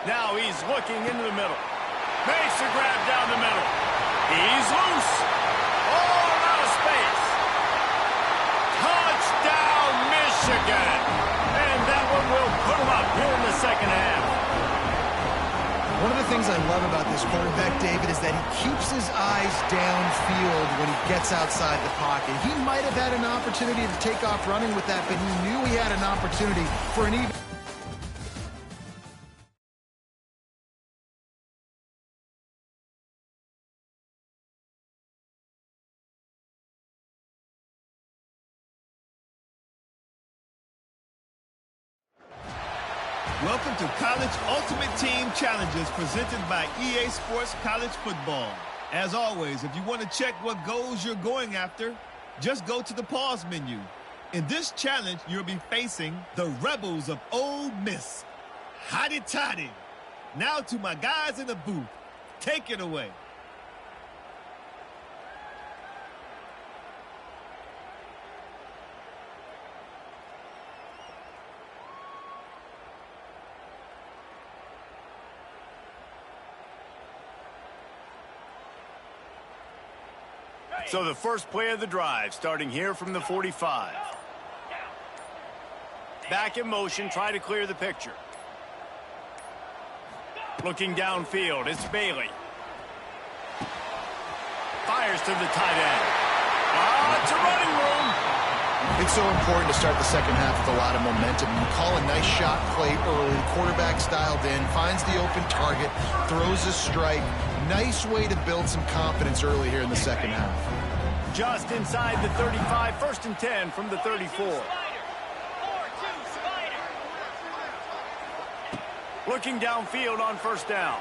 Now he's looking into the middle. Makes the grab down the middle. He's loose. All out of space. Touchdown, Michigan. And that one will put him up here in the second half. One of the things I love about this quarterback, David, is that he keeps his eyes downfield when he gets outside the pocket. He might have had an opportunity to take off running with that, but he knew he had an opportunity for an even... Welcome to College Ultimate Team Challenges presented by EA Sports College Football. As always, if you want to check what goals you're going after, just go to the pause menu. In this challenge, you'll be facing the Rebels of Ole Miss. Hotty toddy. Now to my guys in the booth. Take it away. So the first play of the drive, starting here from the 45. Back in motion, try to clear the picture. Looking downfield, it's Bailey. Fires to the tight end. It's a running room. It's so important to start the second half with a lot of momentum. You call a nice shot play early, quarterback's dialed in, finds the open target, throws a strike. Nice way to build some confidence early here in the second half. Just inside the 35, first and 10 from the 34. Looking downfield on first down.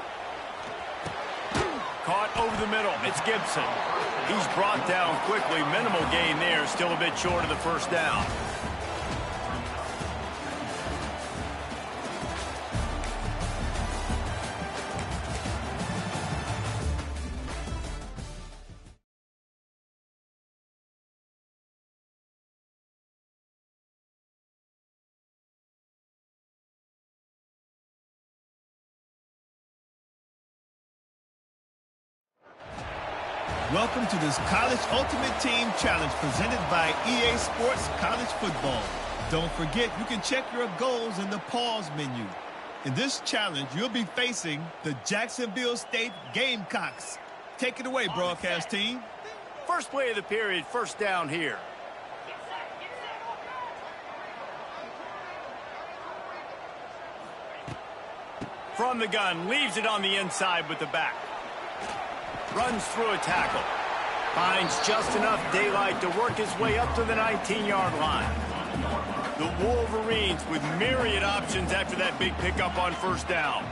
Caught over the middle. It's Gibson. He's brought down quickly. Minimal gain there. Still a bit short of the first down. Welcome to this College Ultimate Team Challenge presented by EA Sports College Football. Don't forget, you can check your goals in the pause menu. In this challenge, you'll be facing the Jacksonville State Gamecocks. Take it away, broadcast team. First play of the period, first down here. From the gun, leaves it on the inside with the back. Runs through a tackle. Finds just enough daylight to work his way up to the 19-yard line. The Wolverines with myriad options after that big pickup on first down.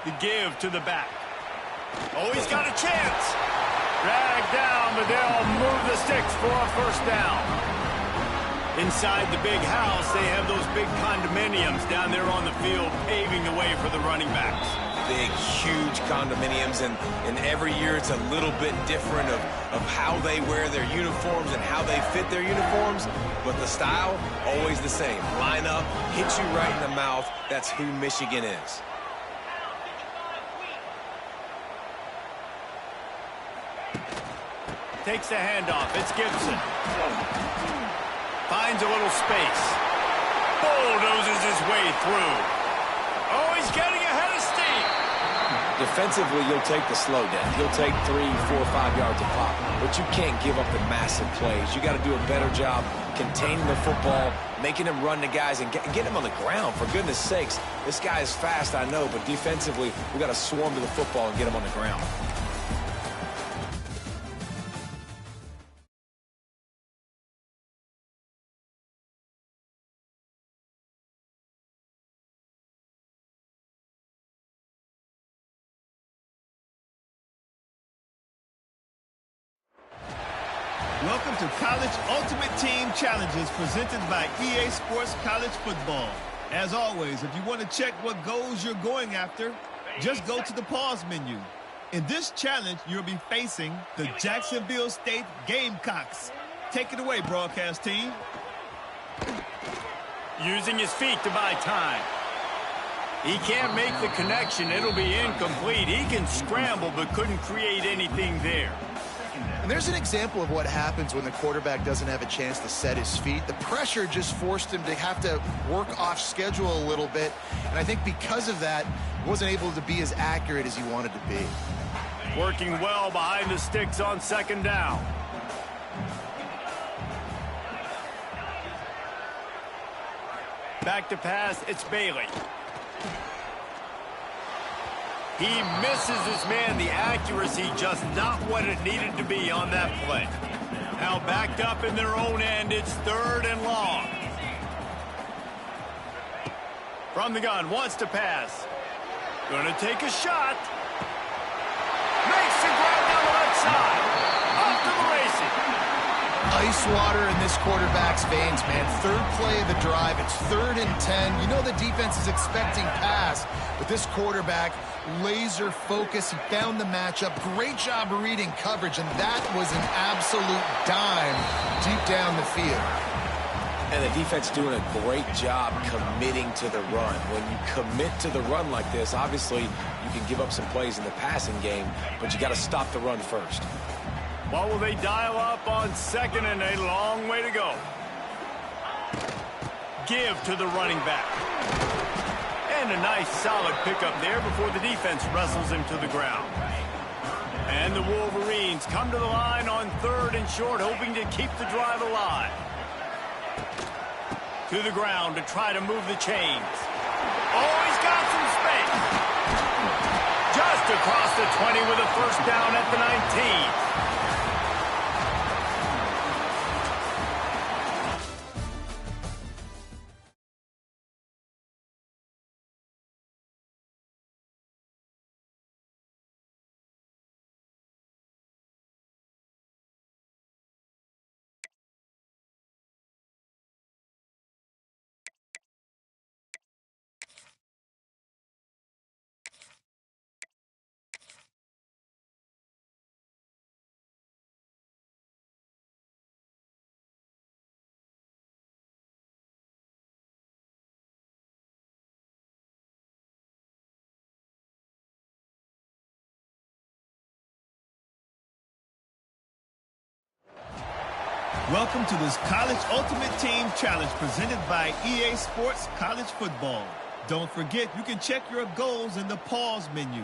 The give to the back. Oh, he's got a chance. Dragged down, but they'll move the sticks for a first down. Inside the big house, they have those big condominiums down there on the field paving the way for the running backs. Big, huge condominiums, and every year it's a little bit different of how they wear their uniforms and how they fit their uniforms, but the style, always the same. Line up, hit you right in the mouth. That's who Michigan is. Takes the handoff. It's Gibson. Finds a little space. Bulldozes his way through. Oh, he's getting ahead of steam. Defensively, you'll take the slow down. You'll take 3, 4, 5 yards a pop, but you can't give up the massive plays. You got to do a better job containing the football, making him run to guys, and get him on the ground. For goodness sakes, this guy is fast, I know, but defensively, we got to swarm to the football and get him on the ground. Welcome to College Ultimate Team Challenges presented by EA Sports College Football. As always, if you want to check what goals you're going after, just go to the pause menu. In this challenge, you'll be facing the Jacksonville State Gamecocks. Take it away, broadcast team. Using his feet to buy time. He can't make the connection. It'll be incomplete. He can scramble but couldn't create anything there. And there's an example of what happens when the quarterback doesn't have a chance to set his feet. The pressure just forced him to have to work off schedule a little bit. And I think because of that, he wasn't able to be as accurate as he wanted to be. Working well behind the sticks on second down. Back to pass, it's Bailey. He misses his man. The accuracy just not what it needed to be on that play. Now backed up in their own end. It's third and long. From the gun, wants to pass. Going to take a shot. Makes the grab down the left side. Off to the races. Ice water in this quarterback's veins, man. Third play of the drive. It's 3rd and 10. You know the defense is expecting pass, but this quarterback, laser focus. He found the matchup. Great job reading coverage, and that was an absolute dime deep down the field. And the defense doing a great job committing to the run. When you commit to the run like this, obviously you can give up some plays in the passing game, but you got to stop the run first. What will they dial up on second and a long way to go? Give to the running back. And a nice solid pickup there before the defense wrestles him to the ground. And the Wolverines come to the line on 3rd and short, hoping to keep the drive alive. To the ground to try to move the chains. Oh, he's got some space. Just across the 20 with a first down at the 19. Welcome to this College Ultimate Team Challenge presented by EA Sports College Football. Don't forget, you can check your goals in the pause menu.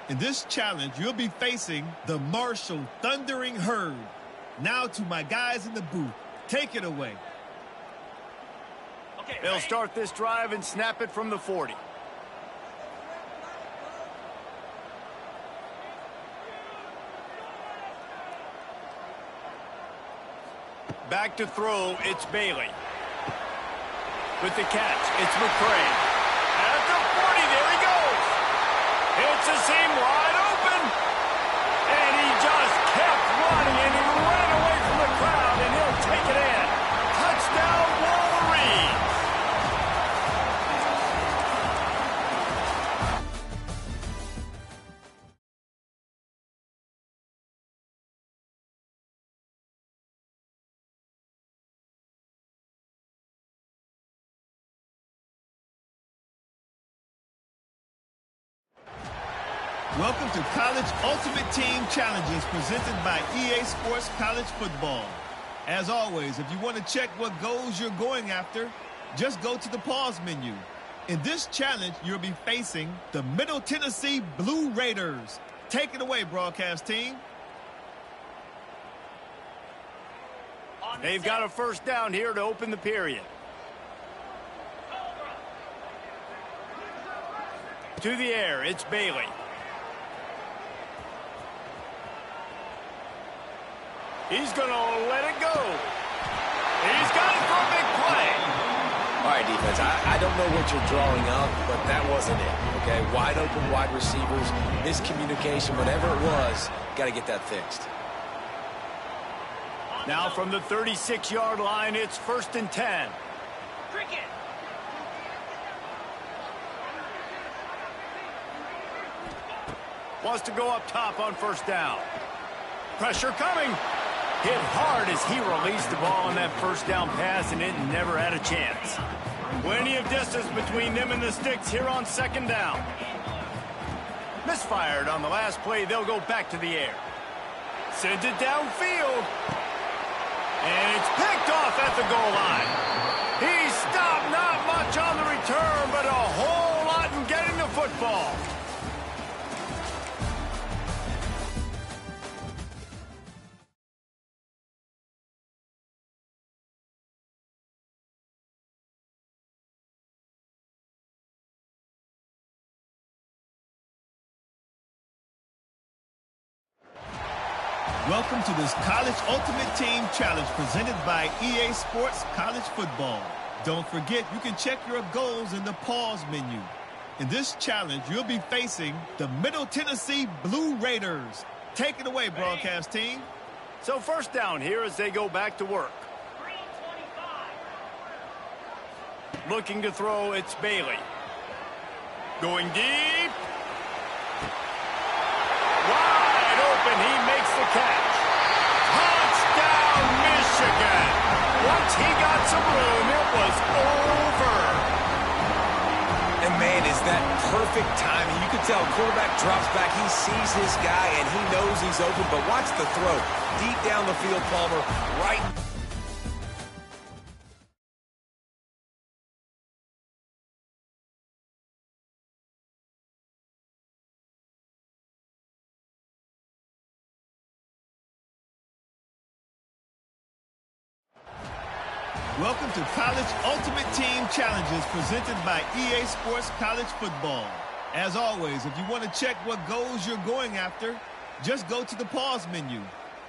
In this challenge, you'll be facing the Marshall Thundering Herd. Now to my guys in the booth. Take it away. Okay, they'll start this drive and snap it from the 40. Back to throw, it's Bailey. With the catch, it's McCray. At the 40, there he goes. It's a seam wide open. And he just kept running, and he ran away from the crowd, and he'll take it in. Touchdown, Wolverines. Welcome to College Ultimate Team Challenges presented by EA Sports College Football. As always, if you want to check what goals you're going after, just go to the pause menu. In this challenge, you'll be facing the Middle Tennessee Blue Raiders. Take it away, broadcast team. They've got a first down here to open the period. To the air, it's Bailey. He's going to let it go. He's got it for a big play. All right, defense, I don't know what you're drawing up, but that wasn't it, okay? Wide open wide receivers, miscommunication, whatever it was, got to get that fixed. Now from the 36-yard line, it's 1st and 10. Cricket. Wants to go up top on first down. Pressure coming. Hit hard as he released the ball on that first down pass, and it never had a chance. Plenty of distance between them and the sticks here on 2nd down. Misfired on the last play. They'll go back to the air. Sends it downfield. And it's picked off at the goal line. He stopped not much on the return, but a whole lot in getting the football. Welcome to this College Ultimate Team Challenge presented by EA Sports College Football. Don't forget, you can check your goals in the pause menu. In this challenge, you'll be facing the Middle Tennessee Blue Raiders. Take it away, broadcast team. So first down here as they go back to work. 325. Looking to throw, it's Bailey. Going deep. Wide open, he makes the catch. Touchdown, Michigan. Once he got some room, it was over. And, man, is that perfect timing. You can tell quarterback drops back. He sees his guy, and he knows he's open. But watch the throw. Deep down the field, Palmer, right. Welcome to College Ultimate Team Challenges presented by EA Sports College Football. As always, if you want to check what goals you're going after, just go to the pause menu.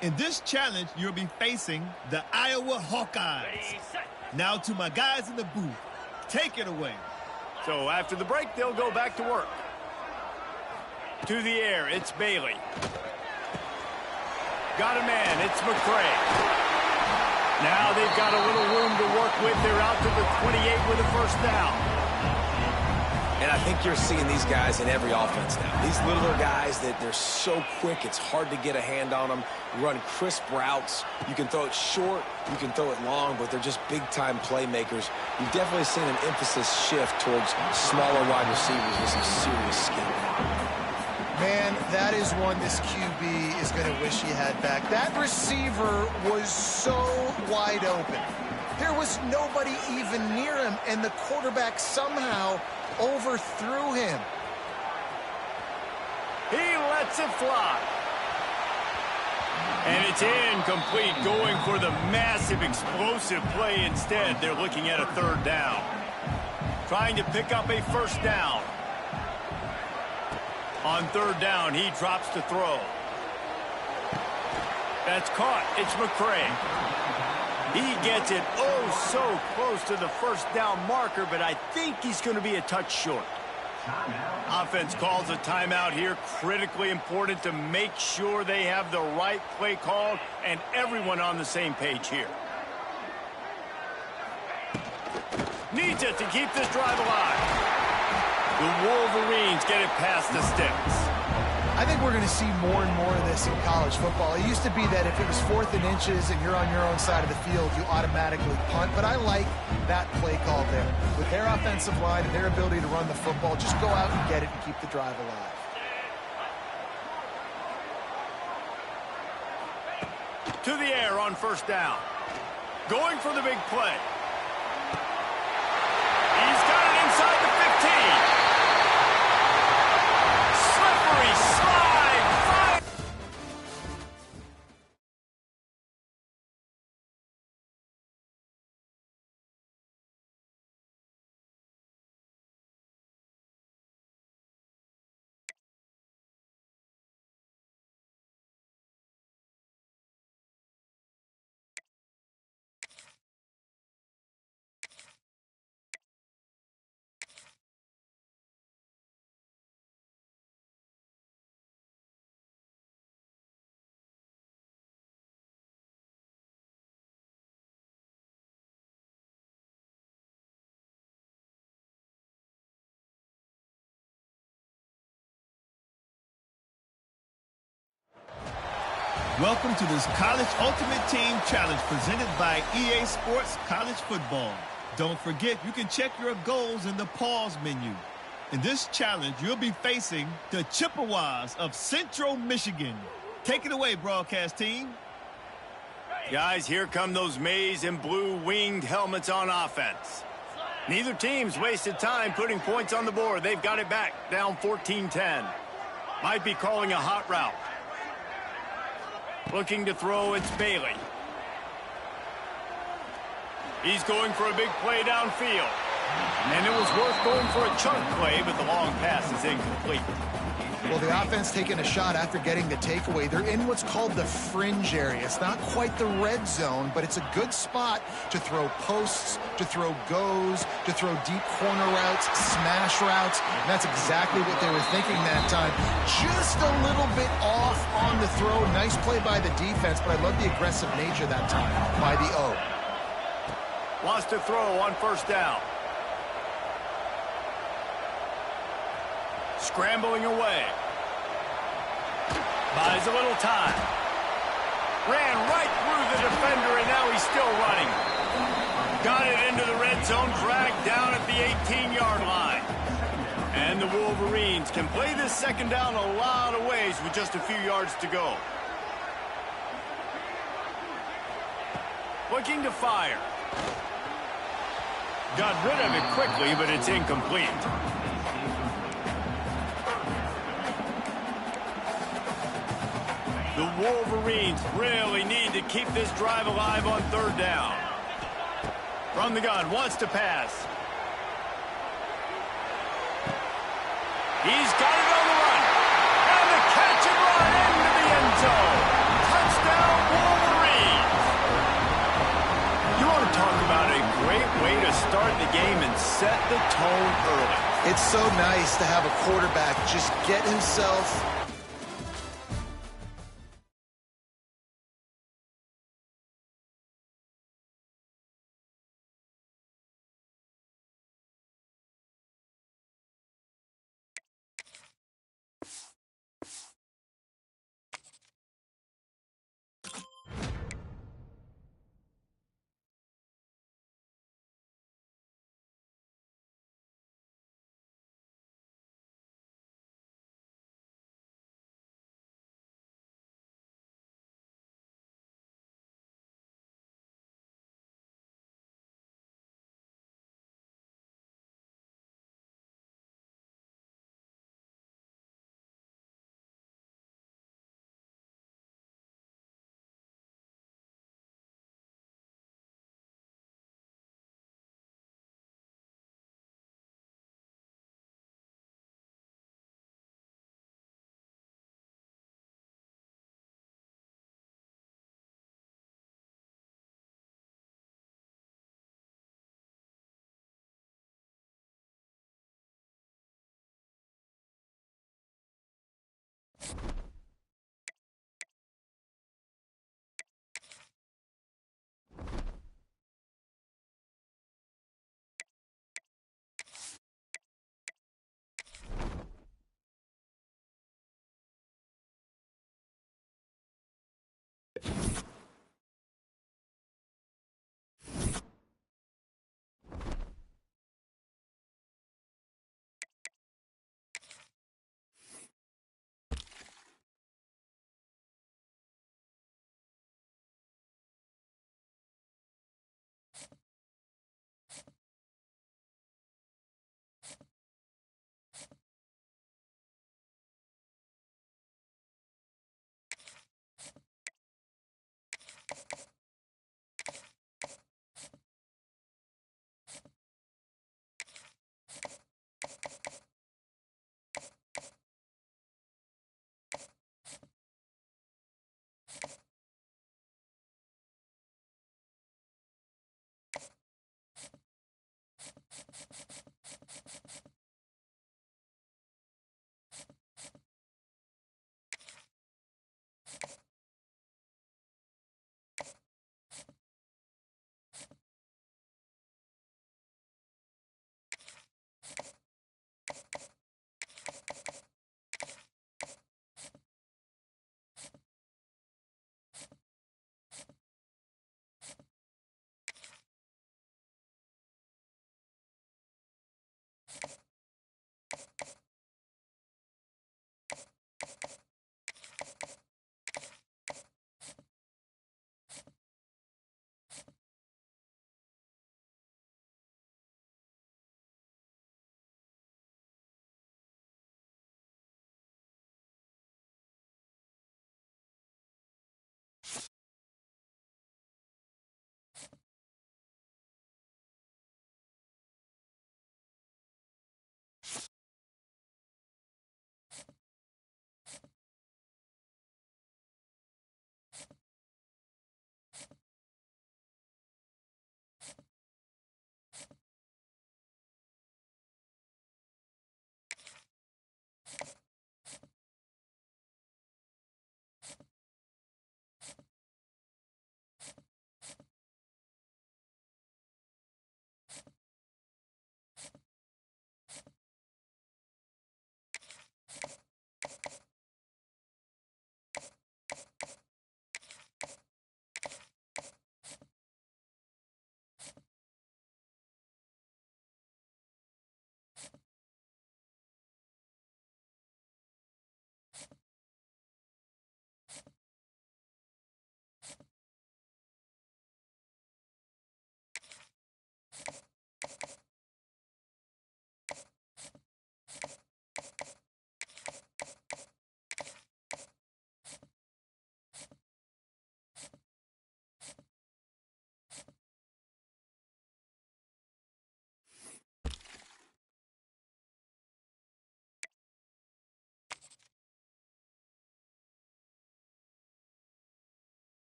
In this challenge, you'll be facing the Iowa Hawkeyes. Ready, set. Now to my guys in the booth. Take it away. So after the break, they'll go back to work. To the air, it's Bailey. Got a man, it's McCray. Now they've got a little room to work with. They're out to the 28 with a first down. And I think you're seeing these guys in every offense now. These littler guys, that they're so quick, it's hard to get a hand on them. Run crisp routes. You can throw it short, you can throw it long, but they're just big-time playmakers. You've definitely seen an emphasis shift towards smaller wide receivers with some serious skill. Man, that is one this QB is going to wish he had back. That receiver was so wide open. There was nobody even near him, and the quarterback somehow overthrew him. He lets it fly. And it's incomplete, going for the massive explosive play instead. They're looking at a third down. Trying to pick up a first down. On third down, he drops to throw. That's caught. It's McCray. He gets it oh so close to the first down marker, but I think he's going to be a touch short. Offense calls a timeout here. Critically important to make sure they have the right play called and everyone on the same page here. Needs it to keep this drive alive. The Wolverines get it past the sticks. I think we're going to see more and more of this in college football. It used to be that if it was 4th and inches and you're on your own side of the field, you automatically punt. But I like that play call there. With their offensive line and their ability to run the football, just go out and get it and keep the drive alive. To the air on first down. Going for the big play. He's got it inside the 15. Slippery slide. Fire. Welcome to this College Ultimate Team Challenge presented by EASports College Football. Don't forget, you can check your goals in the pause menu. In this challenge, you'll be facing the Chippewas of Central Michigan. Take it away, broadcast team. Guys, here come those maize and blue winged helmets on offense. Neither team's wasted time putting points on the board. They've got it back, down 14-10. Might be calling a hot route. Looking to throw, it's Bailey. He's going for a big play downfield. And it was worth going for a chunk play, but the long pass is incomplete. Well, the offense taking a shot after getting the takeaway. They're in what's called the fringe area. It's not quite the red zone, but it's a good spot to throw posts, to throw goes, to throw deep corner routes, smash routes. And that's exactly what they were thinking that time. Just a little bit off on the throw. Nice play by the defense, but I love the aggressive nature that time by the O. Wants to throw on first down. Scrambling away. Buys a little time. Ran right through the defender, and now he's still running. Got it into the red zone, dragged down at the 18-yard line. And the Wolverines can play this second down a lot of ways with just a few yards to go. Looking to fire. Got rid of it quickly, but it's incomplete. The Wolverines really need to keep this drive alive on third down. From the gun, wants to pass. He's got it on the run. And the catch and run into the end zone. Touchdown, Wolverines. You want to talk about a great way to start the game and set the tone early. It's so nice to have a quarterback just get himself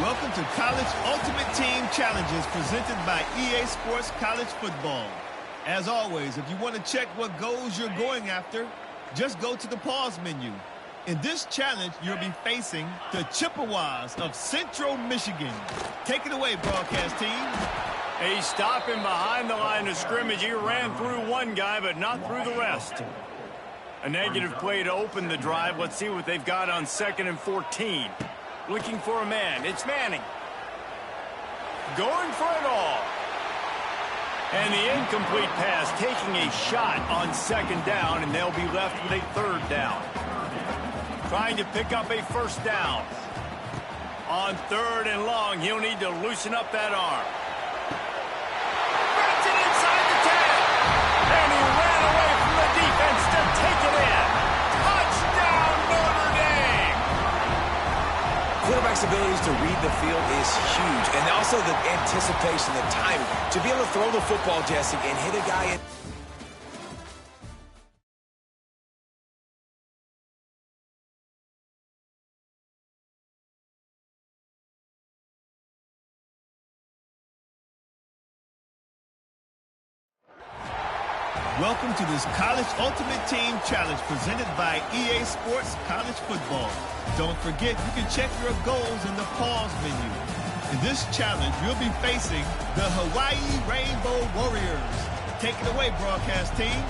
Welcome to College Ultimate Team Challenges presented by EA Sports College Football. As always, if you want to check what goals you're going after, just go to the pause menu. In this challenge, you'll be facing the Chippewas of Central Michigan. Take it away, broadcast team. He's stopping behind the line of scrimmage. He ran through one guy, but not through the rest. A negative play to open the drive. Let's see what they've got on 2nd and 14. Looking for a man. It's Manning. Going for it all. And the incomplete pass, taking a shot on 2nd down, and they'll be left with a 3rd down. Trying to pick up a 1st down. On 3rd and long, he'll need to loosen up that arm. Gets it inside the 10. And he ran away from the defense to take it in. Touchdown, Notre Dame! Quarterback's abilities to read the field is huge. And also the anticipation, the timing. To be able to throw the football, Jesse, and hit a guy in. Welcome to this College Ultimate Team Challenge presented by EA Sports College Football. Don't forget, you can check your goals in the pause menu. In this challenge, you'll be facing the Hawaii Rainbow Warriors. Take it away, broadcast team.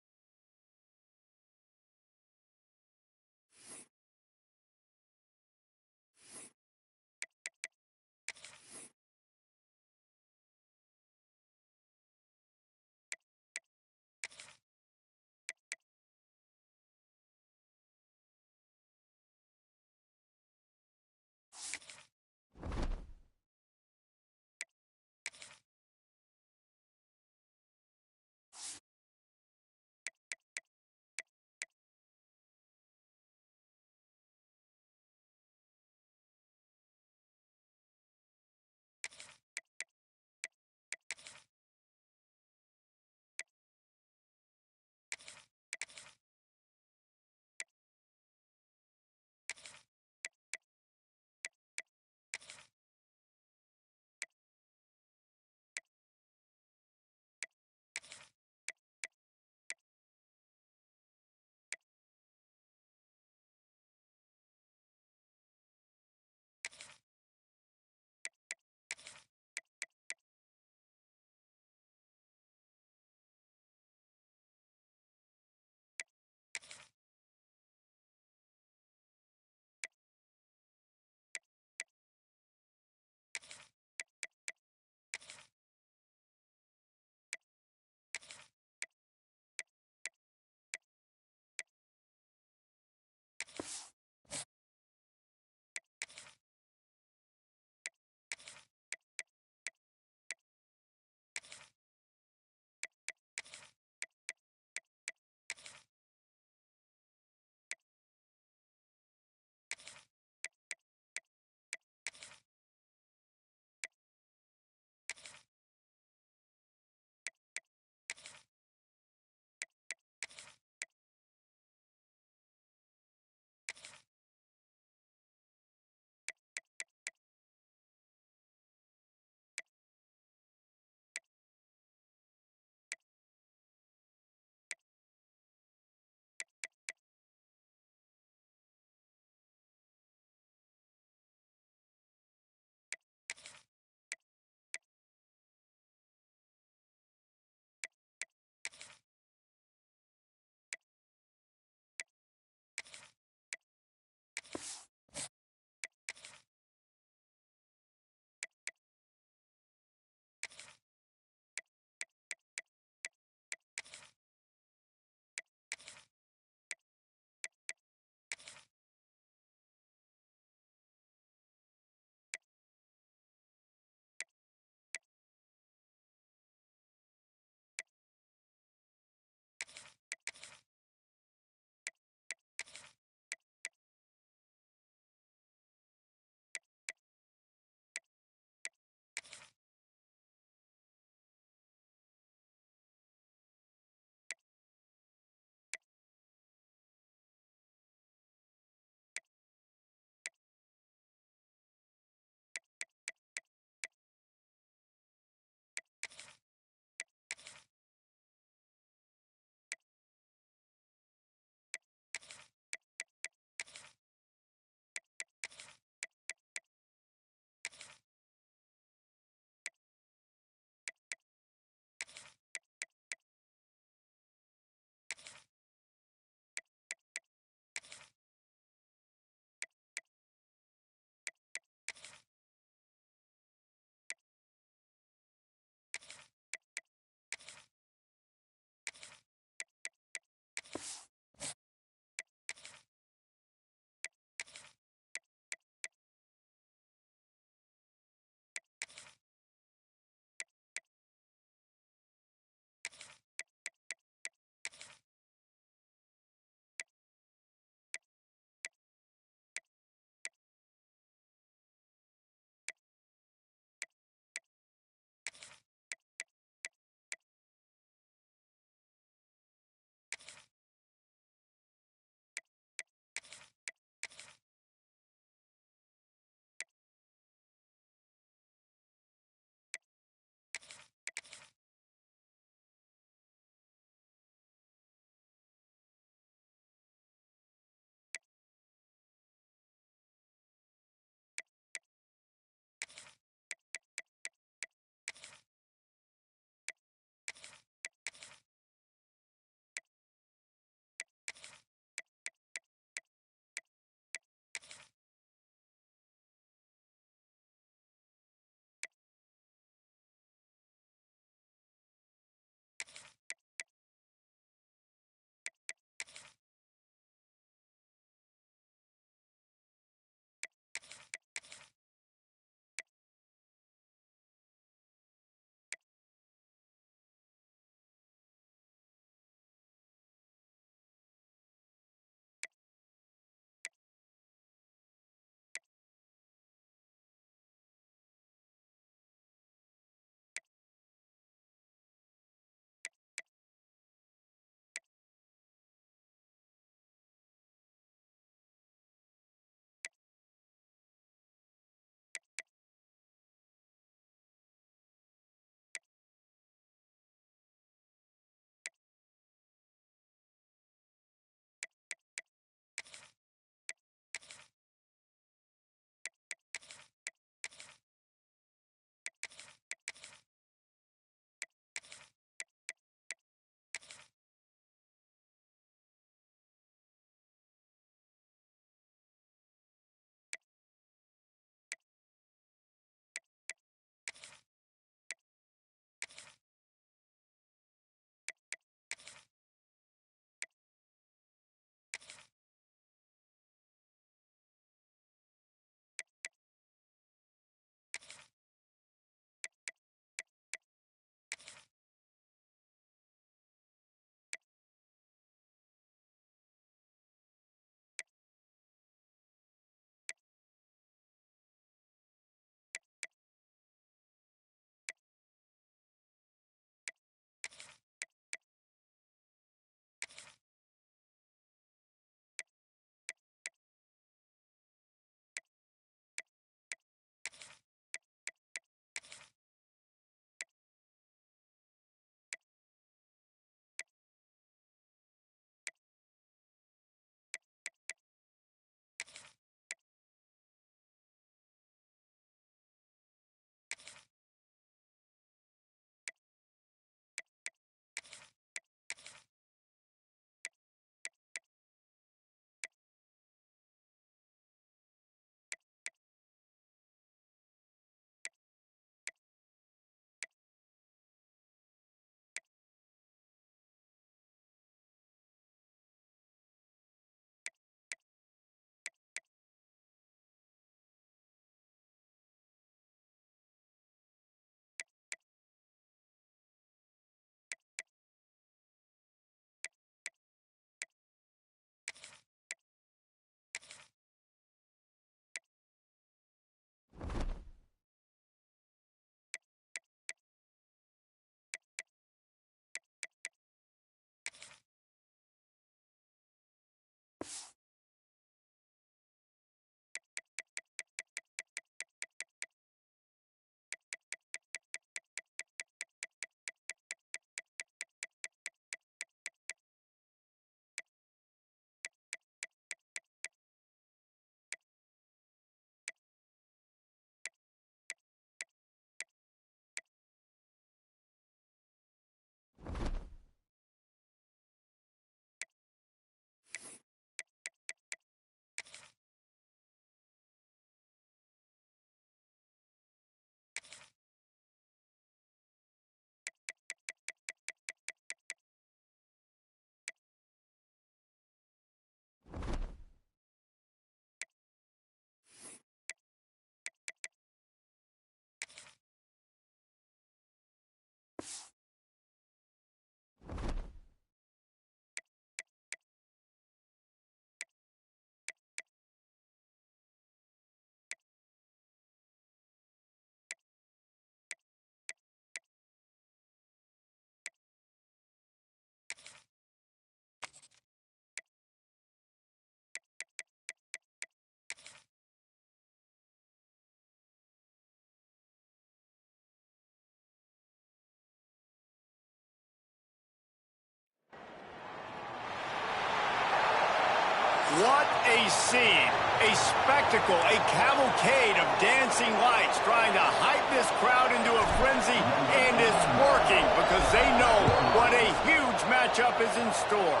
scene, a spectacle, a cavalcade of dancing lights trying to hype this crowd into a frenzy, and it's working because they know what a huge matchup is in store.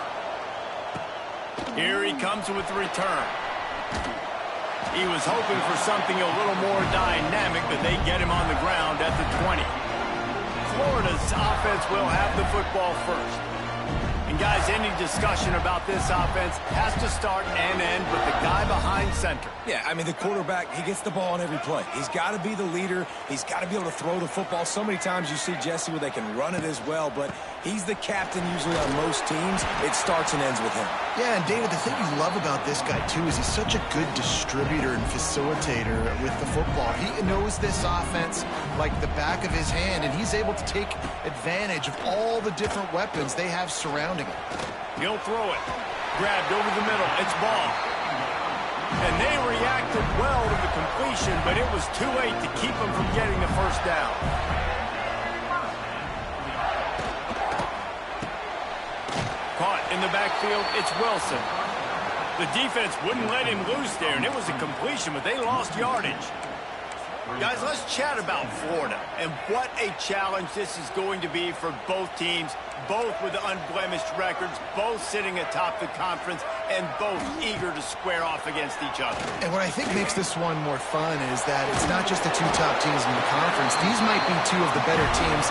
Here he comes with the return. He was hoping for something a little more dynamic, but they get him on the ground at the 20. Florida's offense will have the football first. And guys, any discussion about this offense has to start and end with the guy behind center. Yeah, I mean, the quarterback, he gets the ball on every play. He's got to be the leader. He's got to be able to throw the football. So many times you see, Jesse, where they can run it as well, but he's the captain usually on most teams. It starts and ends with him. Yeah, and David, the thing you love about this guy, too, is he's such a good distributor and facilitator with the football. He knows this offense like the back of his hand, and he's able to take advantage of all the different weapons they have surrounding him. He'll throw it. Grabbed over the middle. It's ball. And they reacted well to the completion, but it was too late to keep them from getting the first down. Caught in the backfield, it's Wilson. The defense wouldn't let him loose there, and it was a completion, but they lost yardage. Guys, let's chat about Florida and what a challenge this is going to be for both teams, both with unblemished records, both sitting atop the conference, and both eager to square off against each other. And what I think makes this one more fun is that it's not just the two top teams in the conference. These might be two of the better teams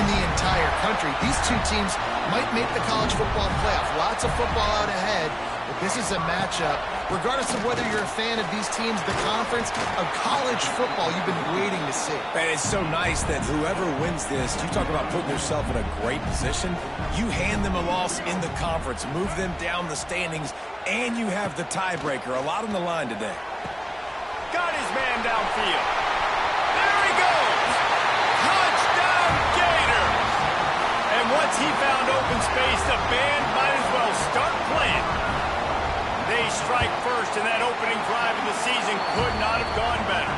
in the entire country. These two teams might make the college football playoff. Lots of football out ahead, but this is a matchup. Regardless of whether you're a fan of these teams, the conference, of college football you've been waiting to see. And it's so nice that whoever wins this, you talk about putting yourself in a great position, you hand them a loss in the conference, move them down the standings, and you have the tiebreaker. A lot on the line today. Got his man downfield. There he goes. Touchdown, Gator. And once he found open space, the band might as well start playing. They strike first, and that opening drive of the season could not have gone better.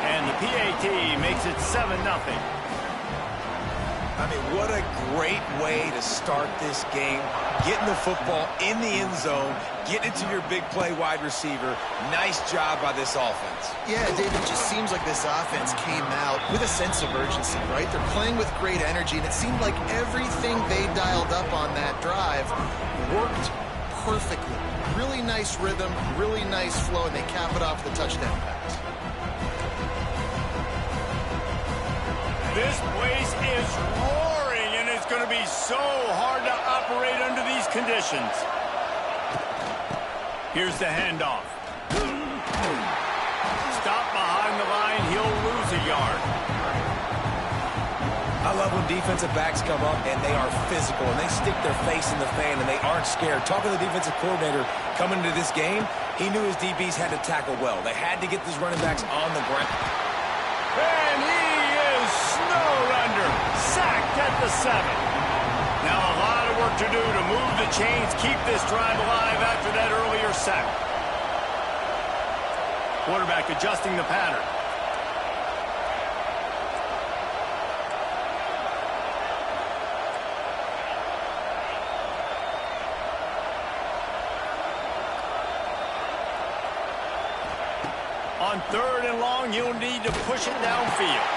And the PAT makes it 7-0. I mean, what a great way to start this game. Getting the football in the end zone, getting it to your big play wide receiver. Nice job by this offense. Yeah, David, it just seems like this offense came out with a sense of urgency, right? They're playing with great energy, and it seemed like everything they dialed up on that drive worked perfectly. Really nice rhythm, really nice flow, and they cap it off with a touchdown pass. This place is roaring, and it's going to be so hard to operate under these conditions. Here's the handoff. Stop behind the line, he'll lose a yard. I love when defensive backs come up and they are physical and they stick their face in the fan and they aren't scared. Talking to the defensive coordinator coming into this game, he knew his DBs had to tackle well. They had to get these running backs on the ground. And he is snowed under, sacked at the 7. Now a lot of work to do to move the chains, keep this drive alive after that earlier sack. Quarterback adjusting the pattern. On 3rd and long, you'll need to push it downfield.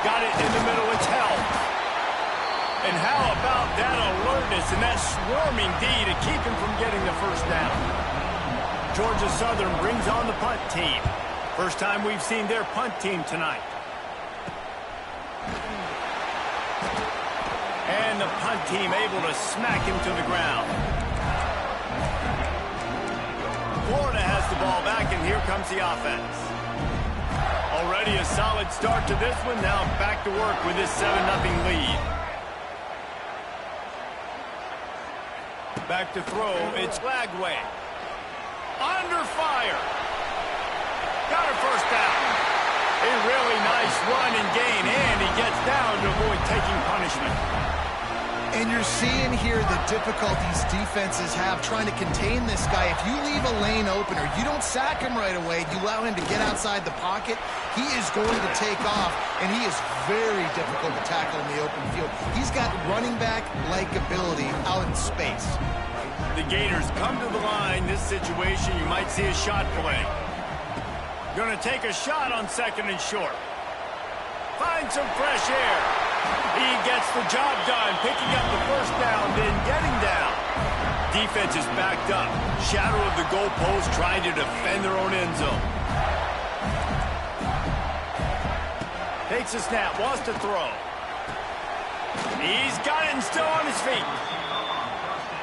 Got it in the middle, it's held. And how about that alertness and that swarming D to keep him from getting the first down? Georgia Southern brings on the punt team. First time we've seen their punt team tonight. And the punt team able to smack him to the ground. Florida has the ball back, and here comes the offense. Already a solid start to this one. Now back to work with this 7-0 lead. Back to throw. It's Lagway. Under fire. Got a first down. A really nice run and gain, and he gets down to avoid taking punishment. And you're seeing here the difficulties defenses have trying to contain this guy. If you leave a lane open or you don't sack him right away, you allow him to get outside the pocket, he is going to take off, and he is very difficult to tackle in the open field. He's got running back-like ability out in space. The Gators come to the line. This situation, you might see a shot play. Going to take a shot on 2nd and short. Find some fresh air. He gets the job done, picking up the first down, then getting down. Defense is backed up. Shadow of the goalpost, trying to defend their own end zone. Takes a snap, wants to throw. He's got it and still on his feet.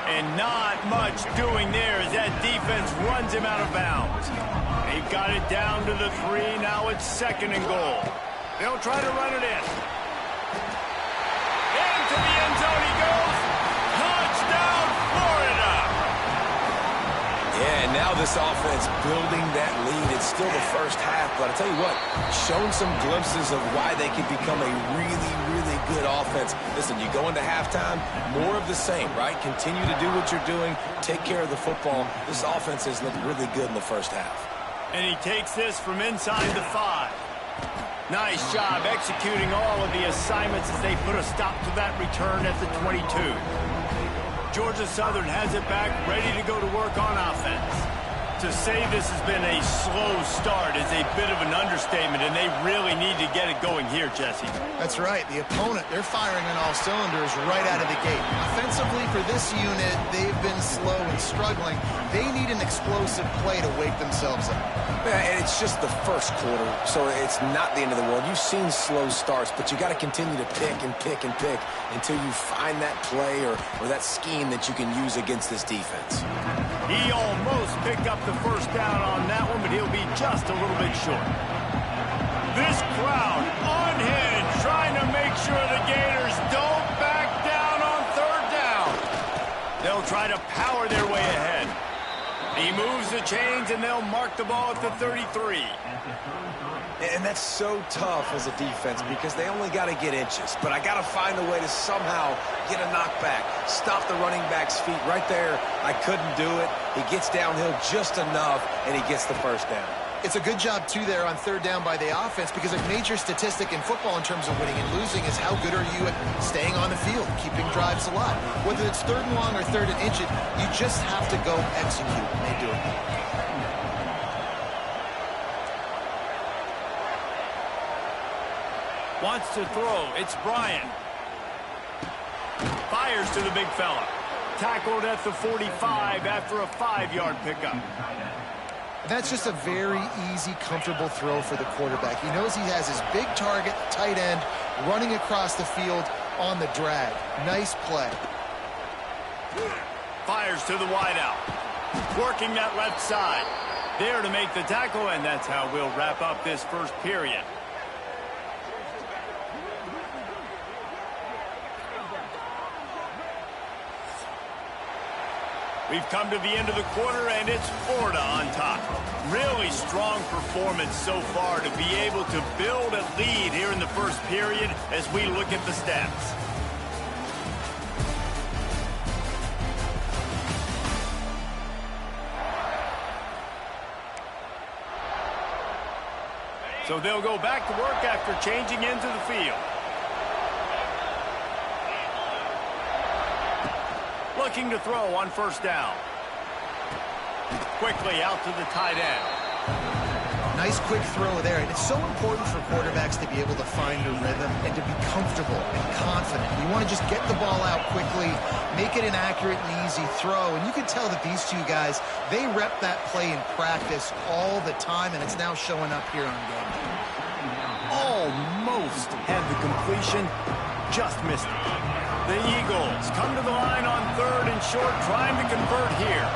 And not much doing there as that defense runs him out of bounds. They've got it down to the 3. Now it's 2nd and goal. They'll try to run it in. Into the end zone he goes. Touchdown, Florida! Yeah, and now this offense building that lead. It's still the first half, but I'll tell you what, showing some glimpses of why they could become a really, really good offense. Listen, you go into halftime, more of the same, right? Continue to do what you're doing, take care of the football. This offense has looked really good in the first half. And he takes this from inside the 5. Nice job executing all of the assignments as they put a stop to that return at the 22. Georgia Southern has it back, ready to go to work on offense. To say this has been a slow start is a bit of an understatement, and they really need to get it going here, Jesse. That's right. The opponent, they're firing on all cylinders right out of the gate. Offensively, for this unit, they've been slow and struggling. They need an explosive play to wake themselves up. Yeah, and it's just the first quarter, so it's not the end of the world. You've seen slow starts, but you got to continue to pick and pick and pick until you find that play or that scheme that you can use against this defense. He almost picked up the first down on that one, but he'll be just a little bit short. This crowd unhinged, trying to make sure the Gators don't back down on 3rd down. They'll try to power their way ahead. He moves the chains, and they'll mark the ball at the 33. And that's so tough as a defense because they only got to get inches. But I got to find a way to somehow get a knockback, stop the running back's feet right there. I couldn't do it. He gets downhill just enough, and he gets the first down. It's a good job, too, there on 3rd down by the offense because a major statistic in football in terms of winning and losing is how good are you at staying on the field, keeping drives alive. Whether it's 3rd and long or 3rd and inch, you just have to go execute, and they do it. Wants to throw. It's Bryant. Fires to the big fella. Tackled at the 45 after a 5-yard pickup. That's just a very easy, comfortable throw for the quarterback. He knows he has his big target, tight end, running across the field on the drag. Nice play. Fires to the wideout. Working that left side. There to make the tackle, and that's how we'll wrap up this first period. We've come to the end of the quarter, and it's Florida on top. Really strong performance so far to be able to build a lead here in the first period as we look at the stats. So they'll go back to work after changing into the field. Looking to throw on 1st down. Quickly out to the tight end. Nice quick throw there. And it's so important for quarterbacks to be able to find a rhythm and to be comfortable and confident. You want to just get the ball out quickly, make it an accurate and easy throw. And you can tell that these two guys, they rep that play in practice all the time, and it's now showing up here on game day. Almost had the completion, just missed it. The Eagles come to the line on 3rd and short, trying to convert here.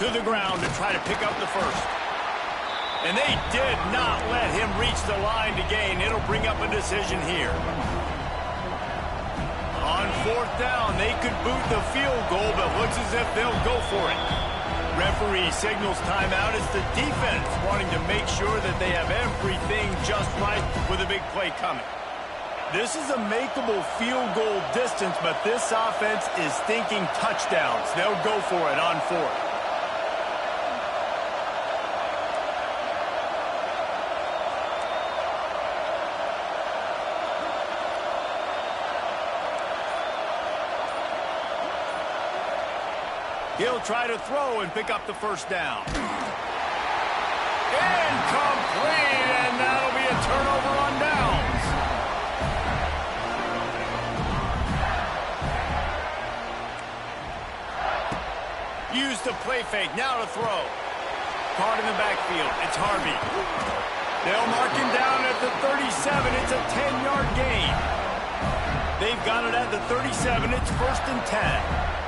To the ground to try to pick up the first. And they did not let him reach the line to gain. It'll bring up a decision here. On 4th down, they could boot the field goal, but looks as if they'll go for it. Referee signals timeout. It's the defense wanting to make sure that they have everything just right with a big play coming. This is a makeable field goal distance, but this offense is thinking touchdowns. They'll go for it on 4th. He'll try to throw and pick up the first down. Incomplete, and that'll be a turnover on downs. Use the play fake, now to throw. Caught in the backfield, it's Harvey. They'll mark him down at the 37, it's a 10-yard gain. They've got it at the 37, it's 1st and 10.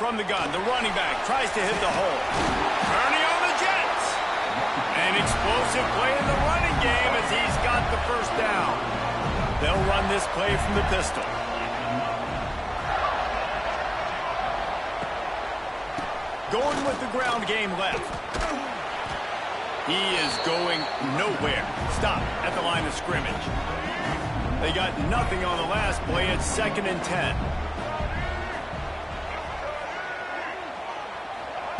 From the gun, the running back tries to hit the hole. Turning on the Jets. An explosive play in the running game as he's got the first down. They'll run this play from the pistol. Going with the ground game left. He is going nowhere. Stop at the line of scrimmage. They got nothing on the last play. It's 2nd and 10.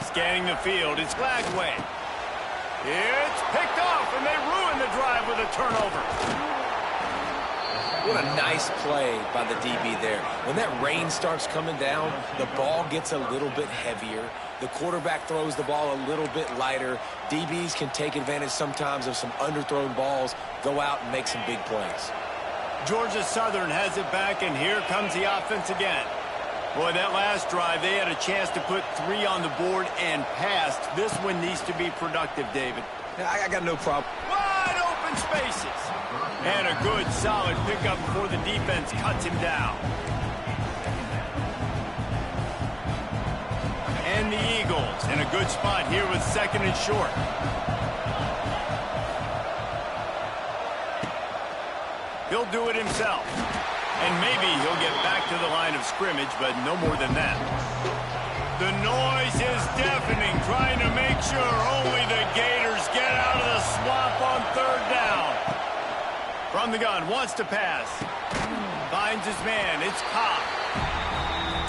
Scanning the field, it's Glagway. It's picked off, and they ruin the drive with a turnover. What a nice play by the DB there. When that rain starts coming down, the ball gets a little bit heavier. The quarterback throws the ball a little bit lighter. DBs can take advantage sometimes of some underthrown balls, go out and make some big plays. Georgia Southern has it back, and here comes the offense again. Boy, that last drive, they had a chance to put 3 on the board and passed. This one needs to be productive, David. I got no problem. Wide open spaces. And a good, solid pickup before the defense cuts him down. And the Eagles in a good spot here with 2nd and short. He'll do it himself. And maybe he'll get back to the line of scrimmage, but no more than that. The noise is deafening, trying to make sure only the Gators get out of the swamp on 3rd down. From the gun, wants to pass. Finds his man, it's Cobb.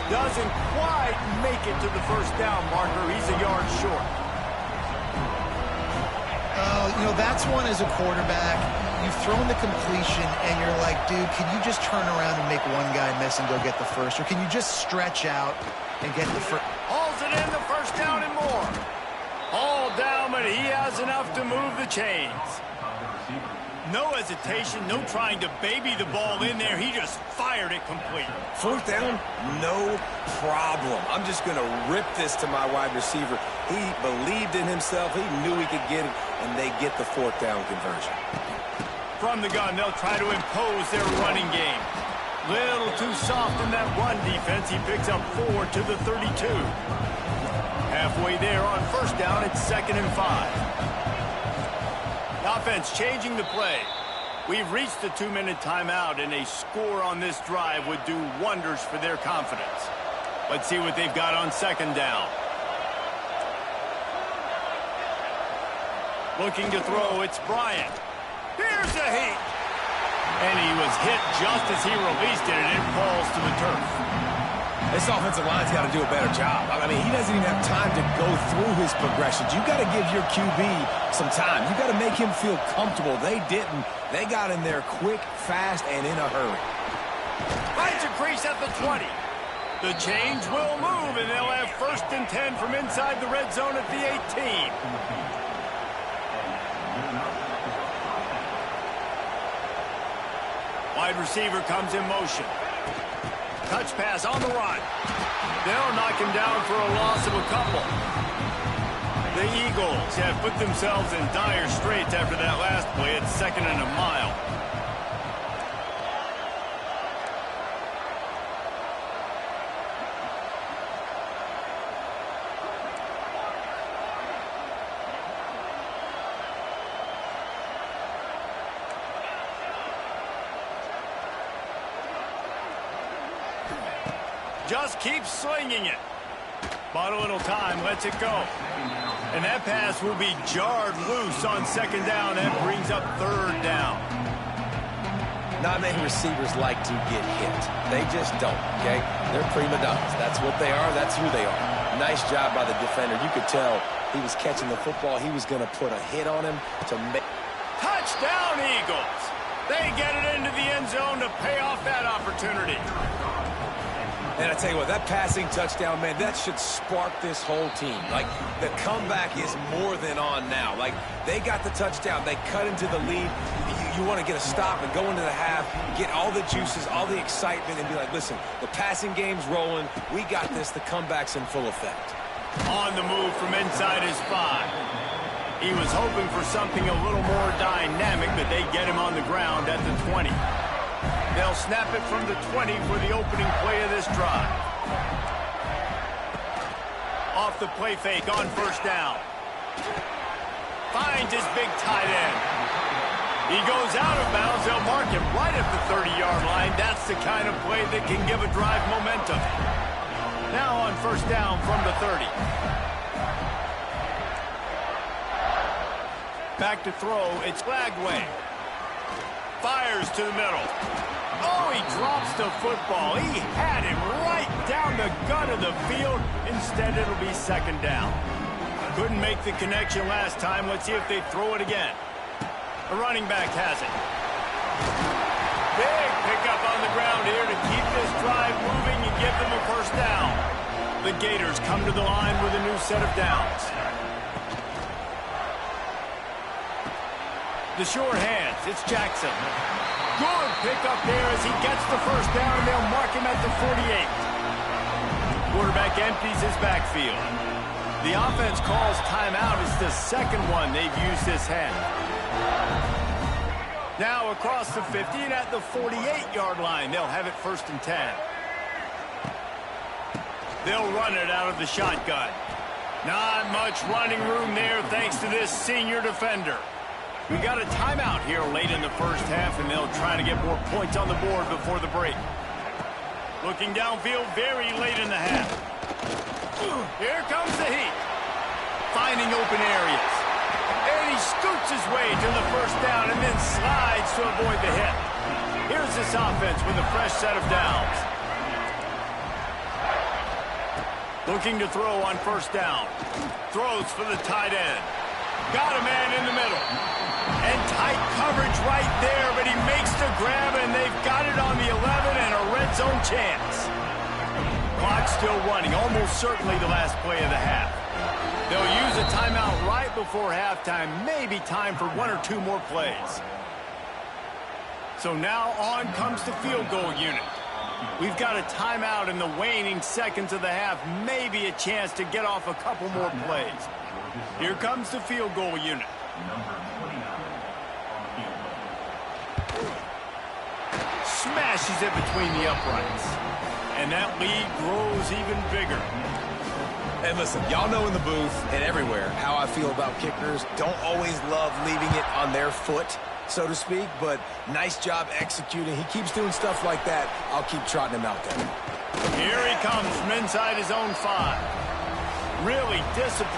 Doesn't quite make it to the first down marker. He's a yard short. You know, that's one as a quarterback. You've thrown the completion, and you're like, dude, can you just turn around and make one guy miss and go get the first? Or can you just stretch out and get the first? Hauls it in, the first down and more. All down, but he has enough to move the chains. No hesitation, no trying to baby the ball in there. He just fired it complete. 4th down, no problem. I'm just going to rip this to my wide receiver. He believed in himself. He knew he could get it, and they get the 4th down conversion. From the gun, they'll try to impose their running game. Little too soft in that run defense. He picks up 4 to the 32. Halfway there on 1st down, it's 2nd and 5. Offense changing the play. We've reached the 2-minute timeout, and a score on this drive would do wonders for their confidence. Let's see what they've got on 2nd down. Looking to throw, it's Bryant. Here's a heat. And he was hit just as he released it, and it falls to the turf. This offensive line's got to do a better job. I mean, he doesn't even have time to go through his progressions. You got to give your QB some time. You got to make him feel comfortable. They didn't. They got in there quick, fast, and in a hurry. Finds a crease at the 20. The change will move, and they'll have 1st and 10 from inside the red zone at the 18. Wide receiver comes in motion. Touch pass on the run. They'll knock him down for a loss of a couple. The Eagles have put themselves in dire straits after that last play. It's 2nd and a mile. Just keeps slinging it. Bought a little time, lets it go. And that pass will be jarred loose on 2nd down. That brings up 3rd down. Not many receivers like to get hit. They just don't, okay? They're prima donnas. That's what they are. That's who they are. Nice job by the defender. You could tell he was catching the football. He was going to put a hit on him to make. Touchdown, Eagles. They get it into the end zone to pay off that opportunity. And I tell you what, that passing touchdown, man, that should spark this whole team. Like, the comeback is more than on now. Like, they got the touchdown. They cut into the lead. You want to get a stop and go into the half, get all the juices, all the excitement, and be like, listen, the passing game's rolling. We got this. The comeback's in full effect. On the move from inside his 5. He was hoping for something a little more dynamic, but they get him on the ground at the 20. They'll snap it from the 20 for the opening play of this drive. Off the play fake on first down. Finds his big tight end. He goes out of bounds. They'll mark him right at the 30-yard line. That's the kind of play that can give a drive momentum. Now on first down from the 30. Back to throw. It's Flagway. Fires to the middle. Oh, he drops the football. He had him right down the gut of the field. Instead, it'll be second down. Couldn't make the connection last time. Let's see if they throw it again. The running back has it. Big pickup on the ground here to keep this drive moving and give them a first down. The Gators come to the line with a new set of downs. The sure hands. It's Jackson. Good pickup there as he gets the first down, and they'll mark him at the 48. Quarterback empties his backfield. The offense calls timeout. It's the second one they've used this half. Now across the 50 and at the 48-yard line. They'll have it first and 10. They'll run it out of the shotgun. Not much running room there thanks to this senior defender. We got a timeout here late in the first half, and they'll try to get more points on the board before the break. Looking downfield very late in the half. Here comes the heat. Finding open areas. And he scoots his way to the first down and then slides to avoid the hit. Here's this offense with a fresh set of downs. Looking to throw on first down. Throws for the tight end. Got a man in the middle. And tight coverage right there, but he makes the grab, and they've got it on the 11 and a red zone chance. Clock still running, almost certainly the last play of the half. They'll use a timeout right before halftime, maybe time for one or two more plays. So now on comes the field goal unit. We've got a timeout in the waning seconds of the half, maybe a chance to get off a couple more plays. Here comes the field goal unit. Smashes it between the uprights. And that lead grows even bigger. And listen, y'all know in the booth and everywhere how I feel about kickers. Don't always love leaving it on their foot, so to speak, but nice job executing. He keeps doing stuff like that. I'll keep trotting him out there. Here he comes from inside his own 5. Really disciplined.